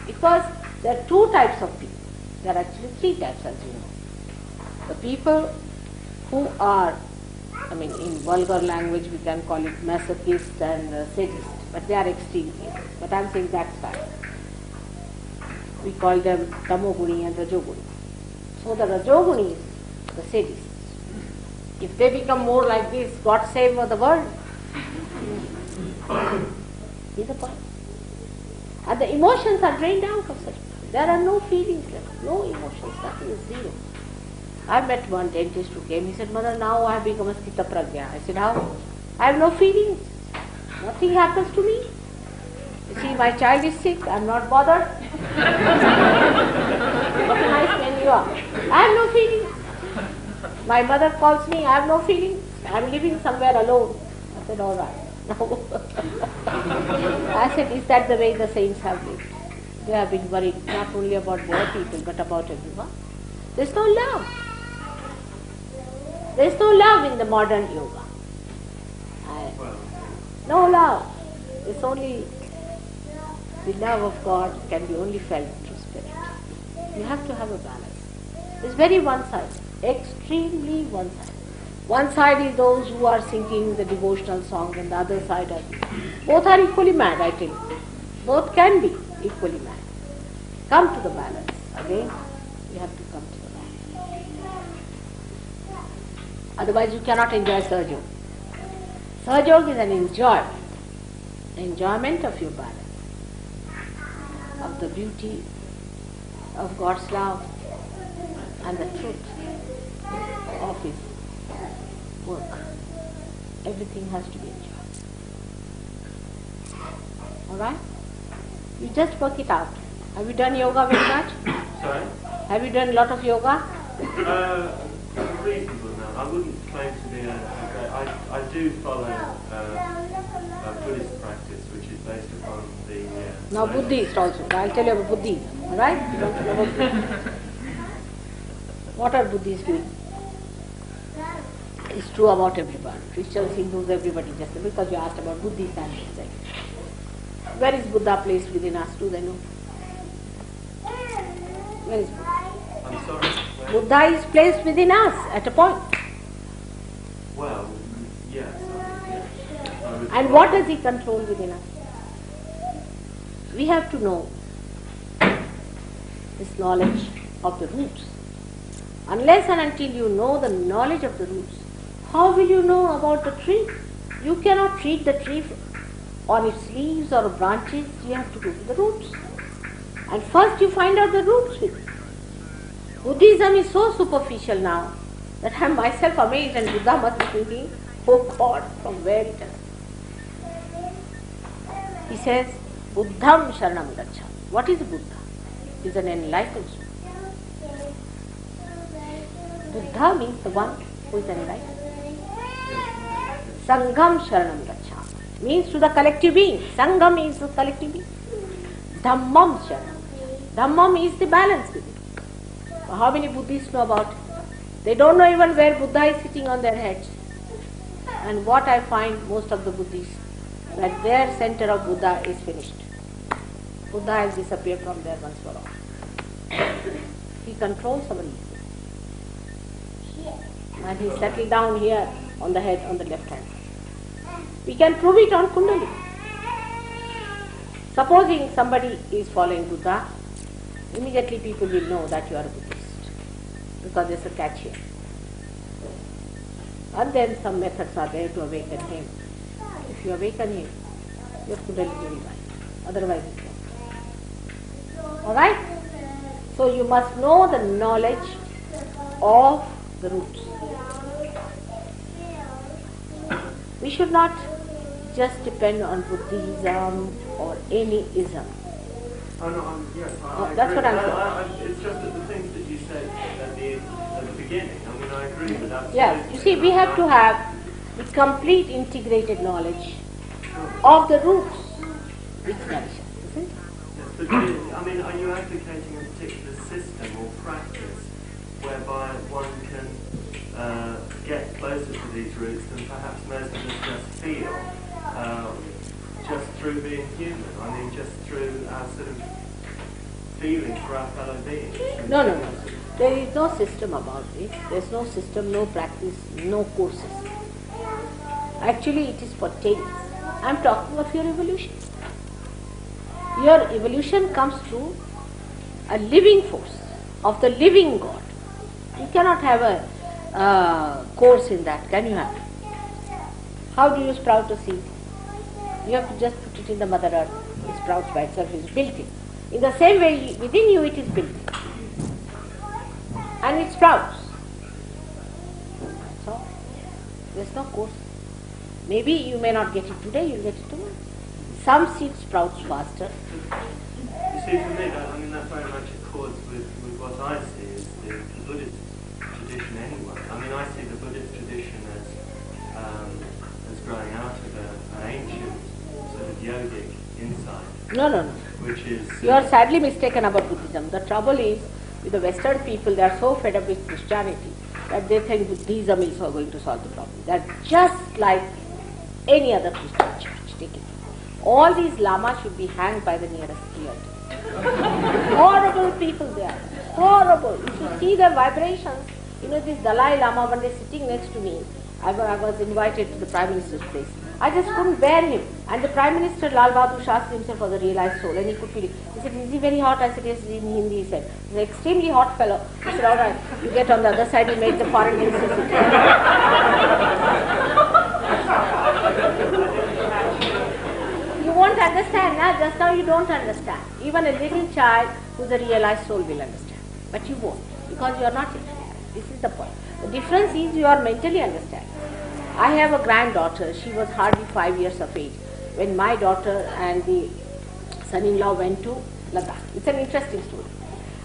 Because there are 2 types of people. There are actually 3 types, as you know. The people who are, I mean, in vulgar language we can call it masochist and sadist, but they are extreme cases. But I am saying that's fine. We call them tamoguni and rajoguni. So the rajogunis, the sadists, if they become more like this, God save the world. Is the point. And the emotions are drained out of such. There are no feelings left, no emotions, nothing is zero. I met one dentist who came, he said, Mother, now I have become a sthita pragya. I said, how? I have no feelings. Nothing happens to me. You see, my child is sick, I am not bothered. What a nice man you are. I have no feelings. My mother calls me, I have no feelings. I am living somewhere alone. I said, all right. No. I said, is that the way the saints have lived? They have been worried not only about their people but about everyone. There's no love. There's no love in the modern yoga. No love. It's only the love of God can be only felt through spirit. You have to have a balance. It's very one-sided, extremely one-sided. One side is those who are singing the devotional songs, and the other side are both are equally mad, I think. Both can be equally mad. Come to the balance. Again, you have to come to the balance. Otherwise you cannot enjoy Sahaja Yoga. Sahaja Yoga is an enjoyment of your balance, of the beauty of God's love and the truth of His work. Everything has to be enjoyed. Alright? You just work it out. Have you done yoga very much? Sorry? Have you done a lot of yoga? Reasonable now. I wouldn't claim to be I do follow a Buddhist practice which is based upon the... Now Buddhist also. I'll tell you about Buddhism. Alright? You don't know about Buddhism. What are Buddhists doing? It's true about everybody. Christians, Hindus, everybody. Just because you asked about Buddhists, I'm saying. Where is Buddha placed within us? Do they know? Where is Buddha? I'm sorry? Where? Buddha is placed within us at a point. Well, yes. And what does He control within us? We have to know this knowledge of the roots. Unless and until you know the knowledge of the roots, how will you know about the tree? You cannot treat the tree on its leaves or branches. You have to go to the roots. And first you find out the roots with it. Buddhism is so superficial now that I am myself amazed, and Buddha must be thinking, oh God, from where it is. He says, Buddham Sharanam Gaccha. What is Buddha? He is an enlightened soul. Buddha means the one who is enlightened. Sangham Sharanam Gaccha means to the collective being. Sangham is the collective being. Dhammam Sharanam. Dhammam is the balance with it. How many Buddhists know about it? They don't know even where Buddha is sitting on their heads. And what I find most of the Buddhists, that their center of Buddha is finished. Buddha has disappeared from there once for all. He controls our ego. And he settled down here on the head, on the left hand. We can prove it on Kundalini. Supposing somebody is following Buddha, immediately people will know that you are a Buddhist, because there's a catch here. And then some methods are there to awaken him. If you awaken him, your Kundalini will rise. Otherwise it won't. Alright? So you must know the knowledge of the roots. We should not just depend on Buddhism or any ism. Oh, no, yes, That's agree. what I'm saying. It's just that the things that you said at the beginning, I mean, I agree with that. Yes, you see, we have to have the complete integrated knowledge of the roots which nourish us, isn't it? Yes, but I mean, are you advocating a particular system or practice whereby one can get closer to these roots than perhaps most of us just feel, just through being human? I mean, just through our sort of feeling for our fellow beings? No. There is no system about it. There is no system, no practice, no courses. Actually, it is spontaneous. I am talking of your evolution. Your evolution comes through a living force of the living God. You cannot have a course in that, can you have? How do you sprout a seed? You have to just put it in the Mother Earth. It sprouts by itself, it is built in. In the same way, within you it is built in. And it sprouts. So, there is no course. Maybe you may not get it today, you will get it tomorrow. Some seed sprouts faster. You see, for me, that very much accords with what I see as the Buddhist tradition anyway. I mean, I see the Buddhist tradition as growing out of an No, no, no. which is... You are sadly mistaken about Buddhism. The trouble is, with the Western people, they are so fed up with Christianity that they think Buddhism is going to solve the problem. They are just like any other Christian church. Take it. All these lamas should be hanged by the nearest ear. Horrible people they are. Horrible. You should see their vibrations. You know, this Dalai Lama, when they're sitting next to me, I was invited to the Prime Minister's place. I just couldn't bear him. And the Prime Minister, Lal Bahadur Shastri himself, was a realized soul, and he could feel it. He said, "Is he very hot?" I said, "Yes, in Hindi." He said, "He's an extremely hot fellow." He said, "All right, you get on the other side." He made the foreign minister sit. You won't understand, nah? Just now you don't understand. Even a little child who's a realized soul will understand. But you won't, because you are not yet. This is the point. The difference is you are mentally understanding. I have a granddaughter. She was hardly 5 years of age when my daughter and the son-in-law went to Ladakh. It's an interesting story.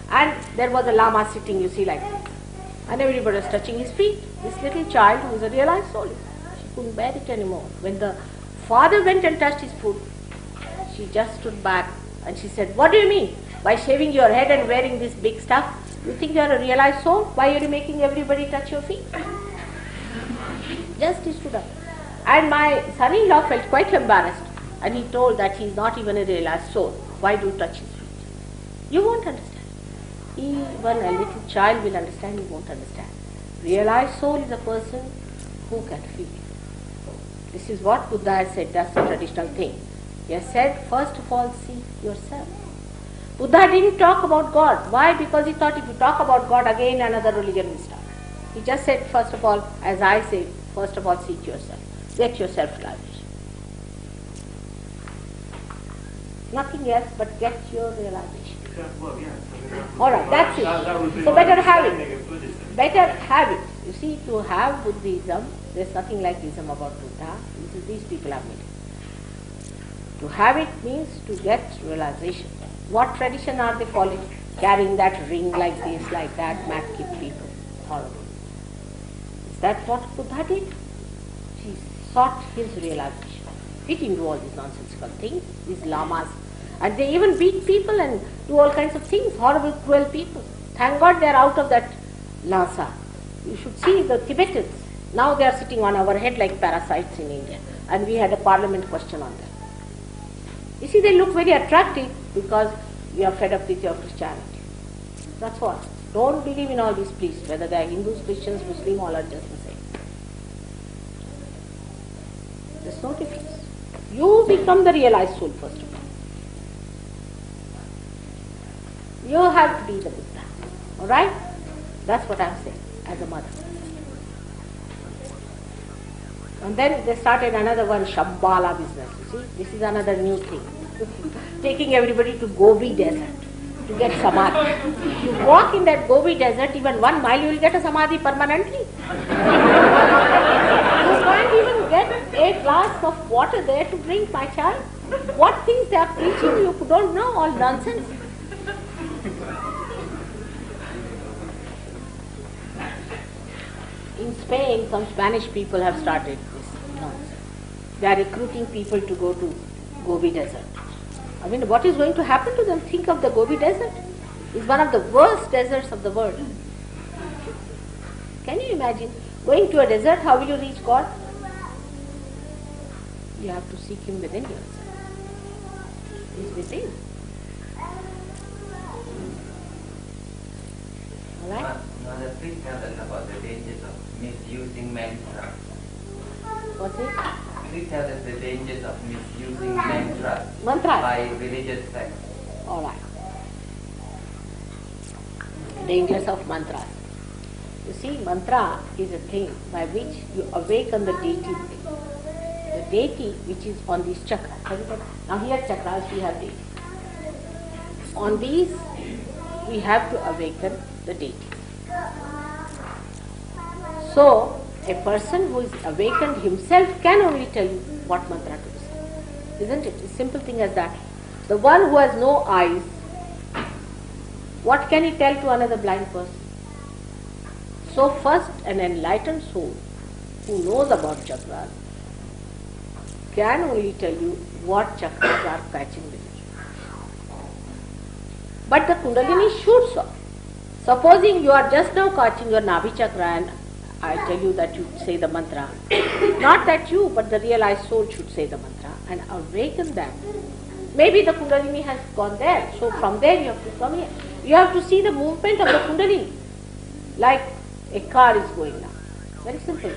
And there was a lama sitting, you see, like this. And everybody was touching his feet. This little child who was a realized soul, she couldn't bear it anymore. When the father went and touched his foot, she just stood back and she said, "What do you mean? By shaving your head and wearing this big stuff, you think you are a realized soul? Why are you making everybody touch your feet?" Just he stood up. And my son-in-law felt quite embarrassed, and he told that he is not even a realized soul. Why do you touch his feet? You won't understand. Even a little child will understand, you won't understand. Realized soul is a person who can feel. This is what Buddha has said, that's the traditional thing. He has said, first of all, see yourself. Buddha didn't talk about God. Why? Because he thought if you talk about God, again another religion will start. He just said, first of all, as I say, first of all, seek yourself. Get your self-realization. Nothing else but get your realization. Well, yes, I mean, Alright, that's it. That would be So my better have understanding it. of Buddhism. Better have it. You see, to have Buddhism, there's nothing like Buddhism about Buddha. These people have made it. To have it means to get realization. What tradition are they following? Carrying that ring like this, like that, mad keep people. Horrible. Is that what Buddha did? He sought his realization. He didn't do all these nonsensical things, these lamas. And they even beat people and do all kinds of things, horrible, cruel people. Thank God they are out of that Lhasa. You should see the Tibetans. Now they are sitting on our head like parasites in India. And we had a parliament question on them. You see, they look very attractive because we are fed up with your Christianity. That's what. Don't believe in all these priests, whether they are Hindus, Christians, Muslims, all are just the same. There's no difference. You become the realized soul first of all. You have to be the Buddha. Alright? That's what I'm saying as a mother. And then they started another one, Shambhala business. You see, this is another new thing. Taking everybody to Gobi desert to get samadhi. You walk in that Gobi desert, even 1 mile, you will get a samadhi permanently. You can't even get a glass of water there to drink, my child. What things they are preaching, you don't know, all nonsense. In Spain, some Spanish people have started this nonsense. They are recruiting people to go to Gobi desert. I mean, what is going to happen to them? Think of the Gobi desert. It's one of the worst deserts of the world. Can you imagine going to a desert? How will you reach God? You have to seek Him within yourself. He's within. Alright? Mother, please tell us about the dangers of misusing mantra. What's it? Please tell us the dangers of misusing mantras Mantra. by religious sects. Alright. Dangers of mantras. You see, mantra is a thing by which you awaken the deity within. The deity which is on these chakras. Now here chakras we have deity. On these we have to awaken the deity. So, a person who is awakened himself can only tell you what mantra to say. Isn't it? A simple thing as that. The one who has no eyes, what can he tell to another blind person? So first, an enlightened soul who knows about chakras can only tell you what chakras are catching with you. But the Kundalini shoots off. Supposing you are just now catching your Nabhi chakra and I tell you that you say the mantra. Not that you, but the realized soul should say the mantra and awaken them. Maybe the Kundalini has gone there, so from there you have to come here. You have to see the movement of the Kundalini. Like a car is going now. Very simple.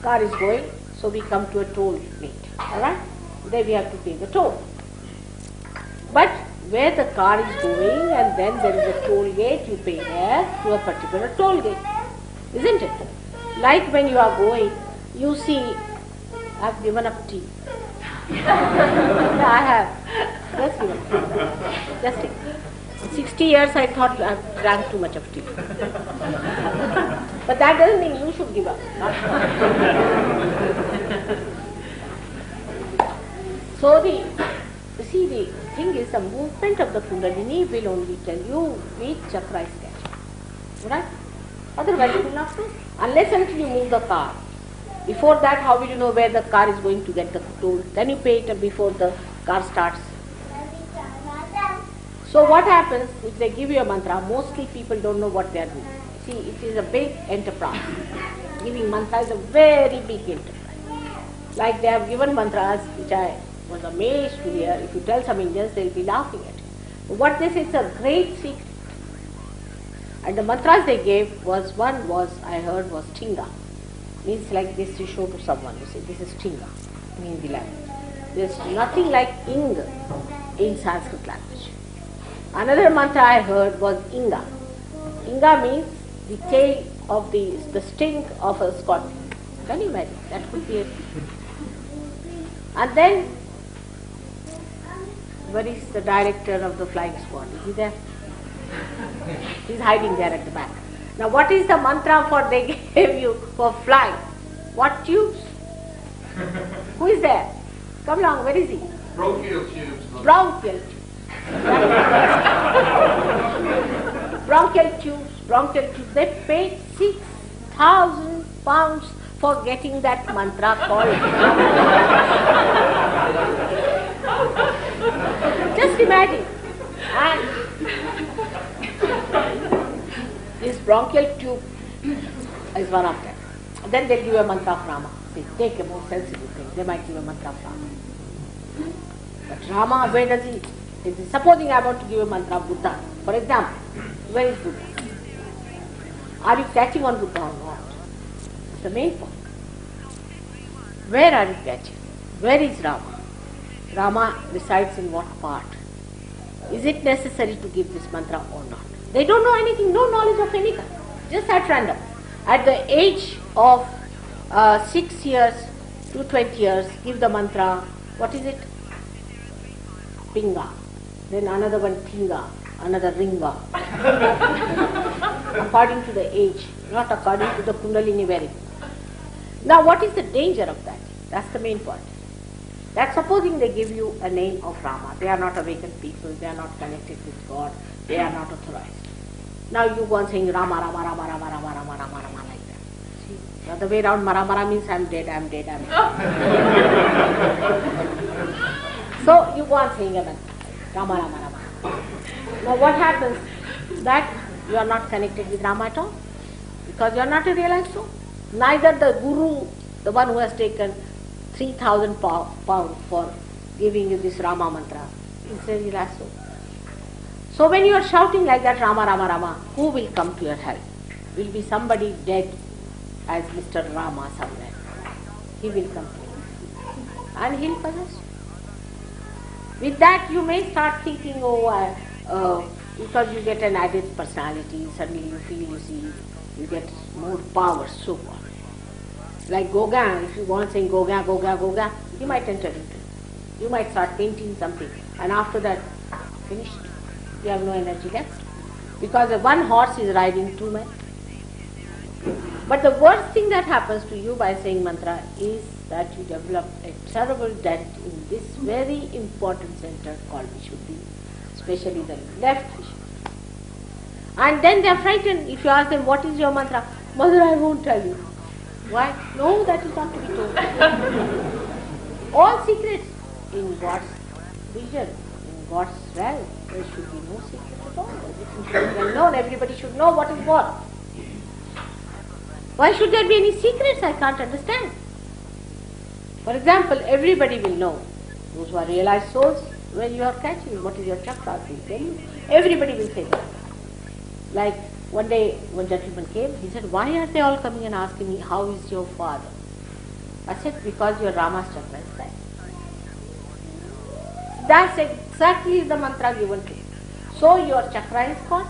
Car is going, so we come to a toll gate. Alright? There we have to pay the toll. But where the car is going and then there is a toll gate, you pay there to a particular toll gate. Isn't it? Like when you are going, you see, I have given up tea. Yeah, I have. Just given up. Just take. 60 years I thought I drank too much of tea. But that doesn't mean you should give up. So the thing is, the movement of the Kundalini will only tell you which chakra is catching. Right? Otherwise you will not know. Unless until you move the car. Before that, how will you know where the car is going to get the toll? Then you pay it before the car starts. So what happens if they give you a mantra? Mostly people don't know what they are doing. See, it is a big enterprise. Giving mantra is a very big enterprise. Like they have given mantras, which I was amazed to hear. If you tell some Indians, they will be laughing at it. But what they say is a great secret. And the mantras they gave was, one was, I heard, was Tinga. Means like this you show to someone, you say, this is Tinga in Hindi language. There's nothing like Ing in Sanskrit language. Another mantra I heard was Inga. Inga means the tail of the sting of a scorpion. Can you imagine? That could be it. And then, where is the director of the flying squad? Is he there? He's hiding there at the back. Now what is the mantra for they gave you for flying? What tubes? Who is there? Come along, where is he? Bronchial tubes. Bronchial tubes. Bronchial tubes. They paid 6,000 pounds for getting that mantra called. Just imagine. And this bronchial tube is one of them. Then they'll give you a mantra of Rama. They take a more sensitive thing. They might give a mantra of Rama. But Rama, where does he? Supposing I want to give a mantra of Buddha. For example, where is Buddha? Are you catching on Buddha or not? That's the main point. Where are you catching? Where is Rama? Rama resides in what part? Is it necessary to give this mantra or not? They don't know anything, no knowledge of any kind, just at random. At the age of 6 years to 20 years, give the mantra, what is it? Pinga. Then another one, Tinga, another Ringa. According to the age, not according to the Kundalini very. Now what is the danger of that? That's the main point. That supposing they give you a name of Rama, they are not awakened people, they are not connected with God, they are not authorized. Now you go on saying Rama, Rama, Rama, Rama, Rama, Rama, Rama, Rama like that. See, the other way around, Mara Mara means I'm dead, I'm dead, I'm dead. So you go on saying Rama, Rama, Rama. Now what happens? That you are not connected with Rama at all, because you are not a realized soul. Neither the Guru, the one who has taken 3,000 pounds for giving you this Rama mantra, is a realized soul. So when you are shouting like that, Rama, Rama, Rama, who will come to your help? Will be somebody dead as Mr. Rama somewhere. He will come to you. And he will possess you. With that you may start thinking, because you get an added personality, suddenly you feel, you get more power, so on. Like Gauguin, if you want saying Gauguin, Gauguin, Gauguin, you might enter into it. You might start painting something, and after that, finished. You have no energy left. Because one horse is riding 2 men. But the worst thing that happens to you by saying mantra is that you develop a terrible dent in this very important center called Vishuddhi, especially the left Vishuddhi. And then they are frightened if you ask them, what is your mantra? Mother, I won't tell you. Why? No, that is not to be told. All secrets in God's vision, in God's realm, there should be no secret at all. Everything should be well known. Everybody should know what is what. Why should there be any secrets? I can't understand. For example, everybody will know, those who are realized souls, when you are catching, what is your chakra, will tell you. Everybody will say that. Like one day, one gentleman came, he said, why are they all coming and asking me, how is your father? I said, because your Rama's chakra is that. That's exactly the mantra given to you. So your chakra is caught.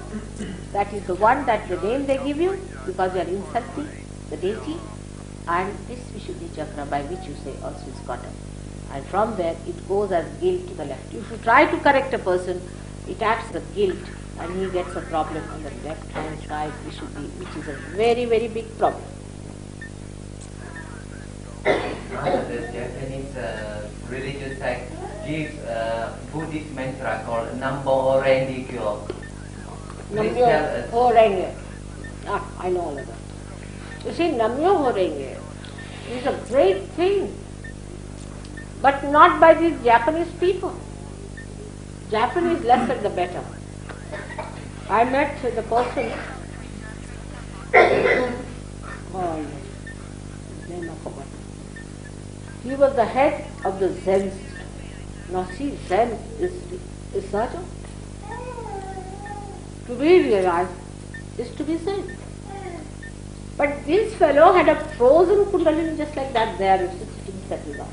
That is the one, that the name they give you, because you are insulting the deity. And this Vishuddhi chakra, by which you say, also is caught up. And from there, it goes as guilt to the left. If you try to correct a person, it acts as guilt, and he gets a problem on the left hand side, Vishuddhi, which is a very, very big problem. The Japanese religious sect gives a Buddhist mantra called Nambo Renge Kyo. Namyo Horenge. I know all of that. You see, Namyo Horenge is a great thing, but not by these Japanese people. Japanese lesser the better. I met the person, oh, his name I forgot. He was the head of the Zen system. Now see, Zen is such a, to be realized is to be Zen. But this fellow had a frozen kundalini just like that there, it's sitting settled up.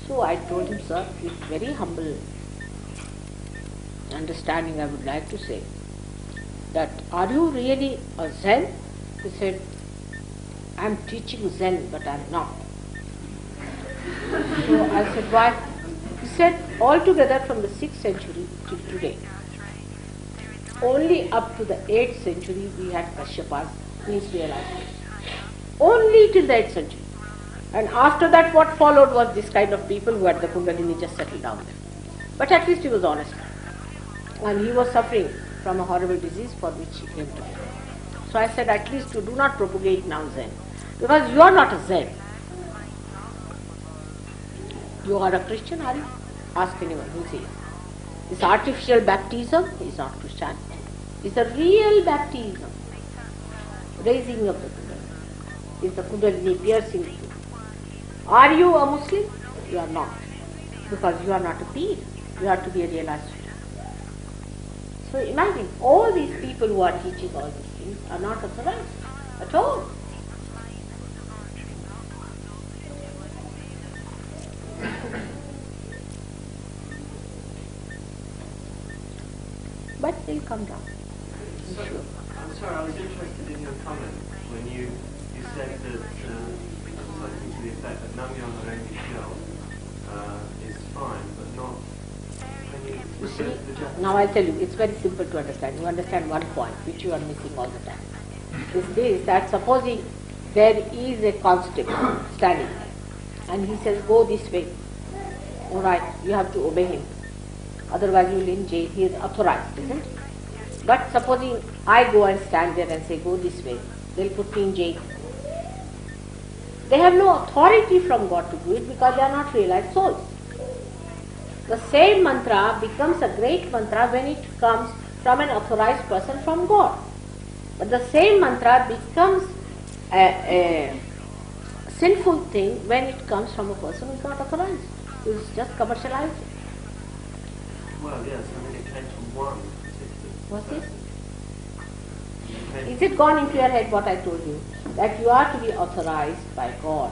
So I told him, sir, with very humble understanding, I would like to say that, are you really a Zen? He said, I am teaching Zen, but I am not. So I said, why? He said, altogether from the 6th century till today, only up to the 8th century we had Kashyapas, means realized. Only till the 8th century. And after that what followed was this kind of people who had the Kundalini just settled down there. But at least he was honest. And he was suffering from a horrible disease for which he came to me. So I said, at least you do not propagate now Zen. Because you are not a Zen. You are a Christian, are you? Ask anyone who says. This artificial baptism is not Christianity. It's a real baptism. Raising of the Kundalini. Is the Kundalini piercing you. Are you a Muslim? You are not. Because you are not a peer. You have to be a realized student. So imagine, all these people who are teaching all these things are not authorized at all. But they'll come down. So, I'm sorry, I was interested in your comment when you said that something to the effect that Namyo Renge Kyo is fine, but not. Can you see, now I'll tell you, it's very simple to understand. You understand one point which you are missing all the time. Is this, that supposing there is a constable standing there and he says, go this way. Alright, you have to obey him. Otherwise you will in jail. He is authorized, isn't it? But supposing I go and stand there and say, go this way, they'll put me in jail. They have no authority from God to do it because they are not realized souls. The same mantra becomes a great mantra when it comes from an authorized person from God. But the same mantra becomes a sinful thing when it comes from a person who is not authorized, who is just commercialized. Well, yes, I mean it came from one particular. What's this? Is it gone into your head what I told you? That you are to be authorized by God.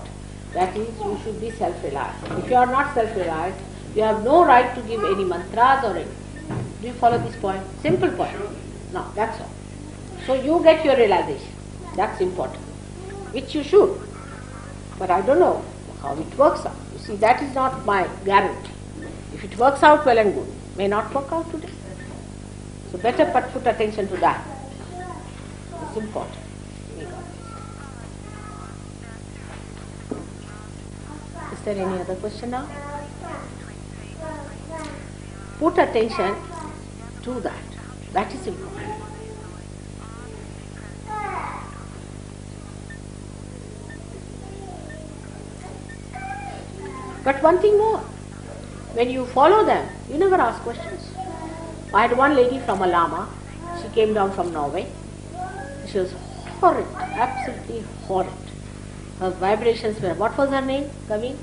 That is, you should be self-reliant. If you are not self-reliant, you have no right to give any mantras or anything. Do you follow this point? Simple point. No, that's all. So you get your realization. That's important. Which you should. But I don't know how it works out. You see, that is not my guarantee. If it works out, well and good. May not work out today. So better put attention to that. It's important. Is there any other question now? Put attention to that. That is important. But one thing more. When you follow them, you never ask questions. I had one lady from a Lama. She came down from Norway. She was horrid, absolutely horrid. Her vibrations were, what was her name, Kavin?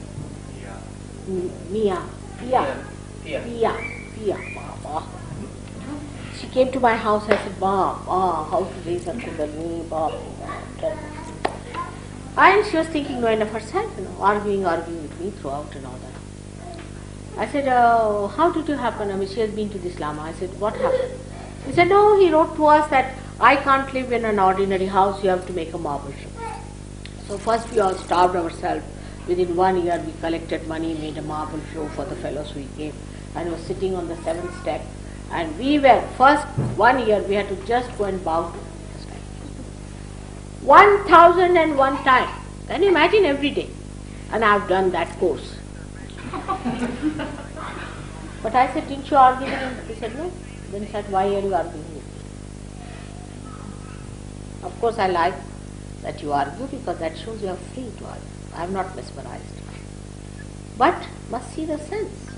Mia. Pia. Baba. She came to my house. I said, how to raise her Kundalini, Baba. And she was thinking no end of herself, arguing with me throughout and all that. I said, how did you happen? I mean, she has been to this Lama. I said, what happened? He said, no, he wrote to us that I can't live in an ordinary house, you have to make a marble floor. So first we all starved ourselves. Within 1 year we collected money, made a marble floor for the fellows we gave, and was sitting on the 7th step. And we were, first 1 year we had to just go and bow to the sky. 1001 times. Can you imagine every day? And I have done that course. But I said, didn't you argue with him? He said, no. Then he said, why are you arguing with me? Of course I like that you argue because that shows you are free to argue. I am not mesmerized. But must see the sense.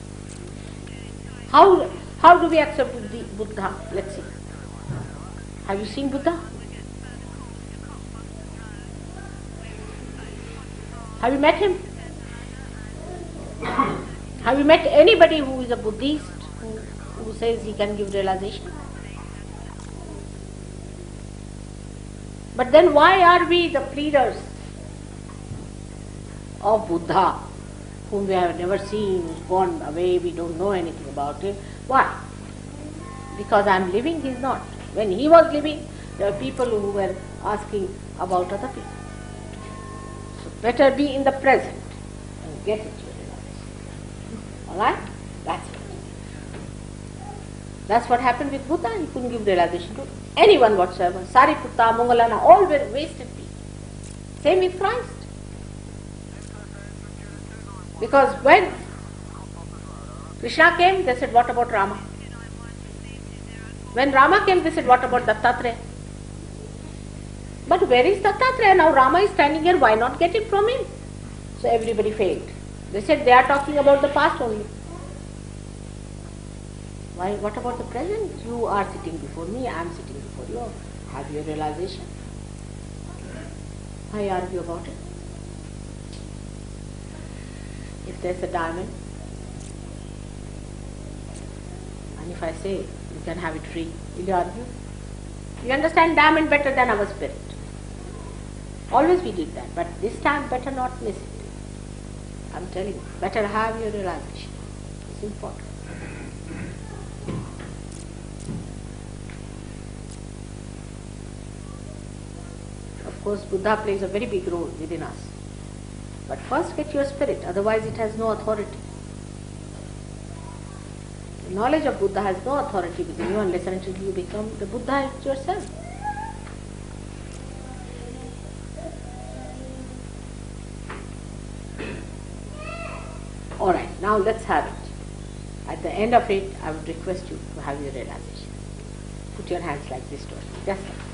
How do we accept Buddha? Let's see. Have you seen Buddha? Have you met him? Have you met anybody who is a Buddhist who says he can give realization? But then why are we the pleaders of Buddha, whom we have never seen, who's gone away, we don't know anything about him? Why? Because I am living, he is not. When he was living, there were people who were asking about other people. So better be in the present and get it. Alright? That's it. That's what happened with Buddha. He couldn't give realization to anyone whatsoever. Sariputta, Mangalana, all were wasted people. Same with Christ. Because when Krishna came, they said, what about Rama? When Rama came, they said, what about Dattatreya? But where is Dattatreya? Now Rama is standing here, why not get it from him? So everybody failed. They said they are talking about the past only. Why? What about the present? You are sitting before me, I am sitting before you. Have your realization. Why argue about it? If there's a diamond, and if I say you can have it free, will you argue? You understand diamond better than our spirit. Always we did that, but this time better not miss it. I'm telling you, better have your realization. It's important. Of course, Buddha plays a very big role within us. But first get your spirit, otherwise it has no authority. The knowledge of Buddha has no authority within you unless and until you become the Buddha yourself. Alright, now let's have it. At the end of it, I would request you to have your realization. Put your hands like this towards me. Just like that.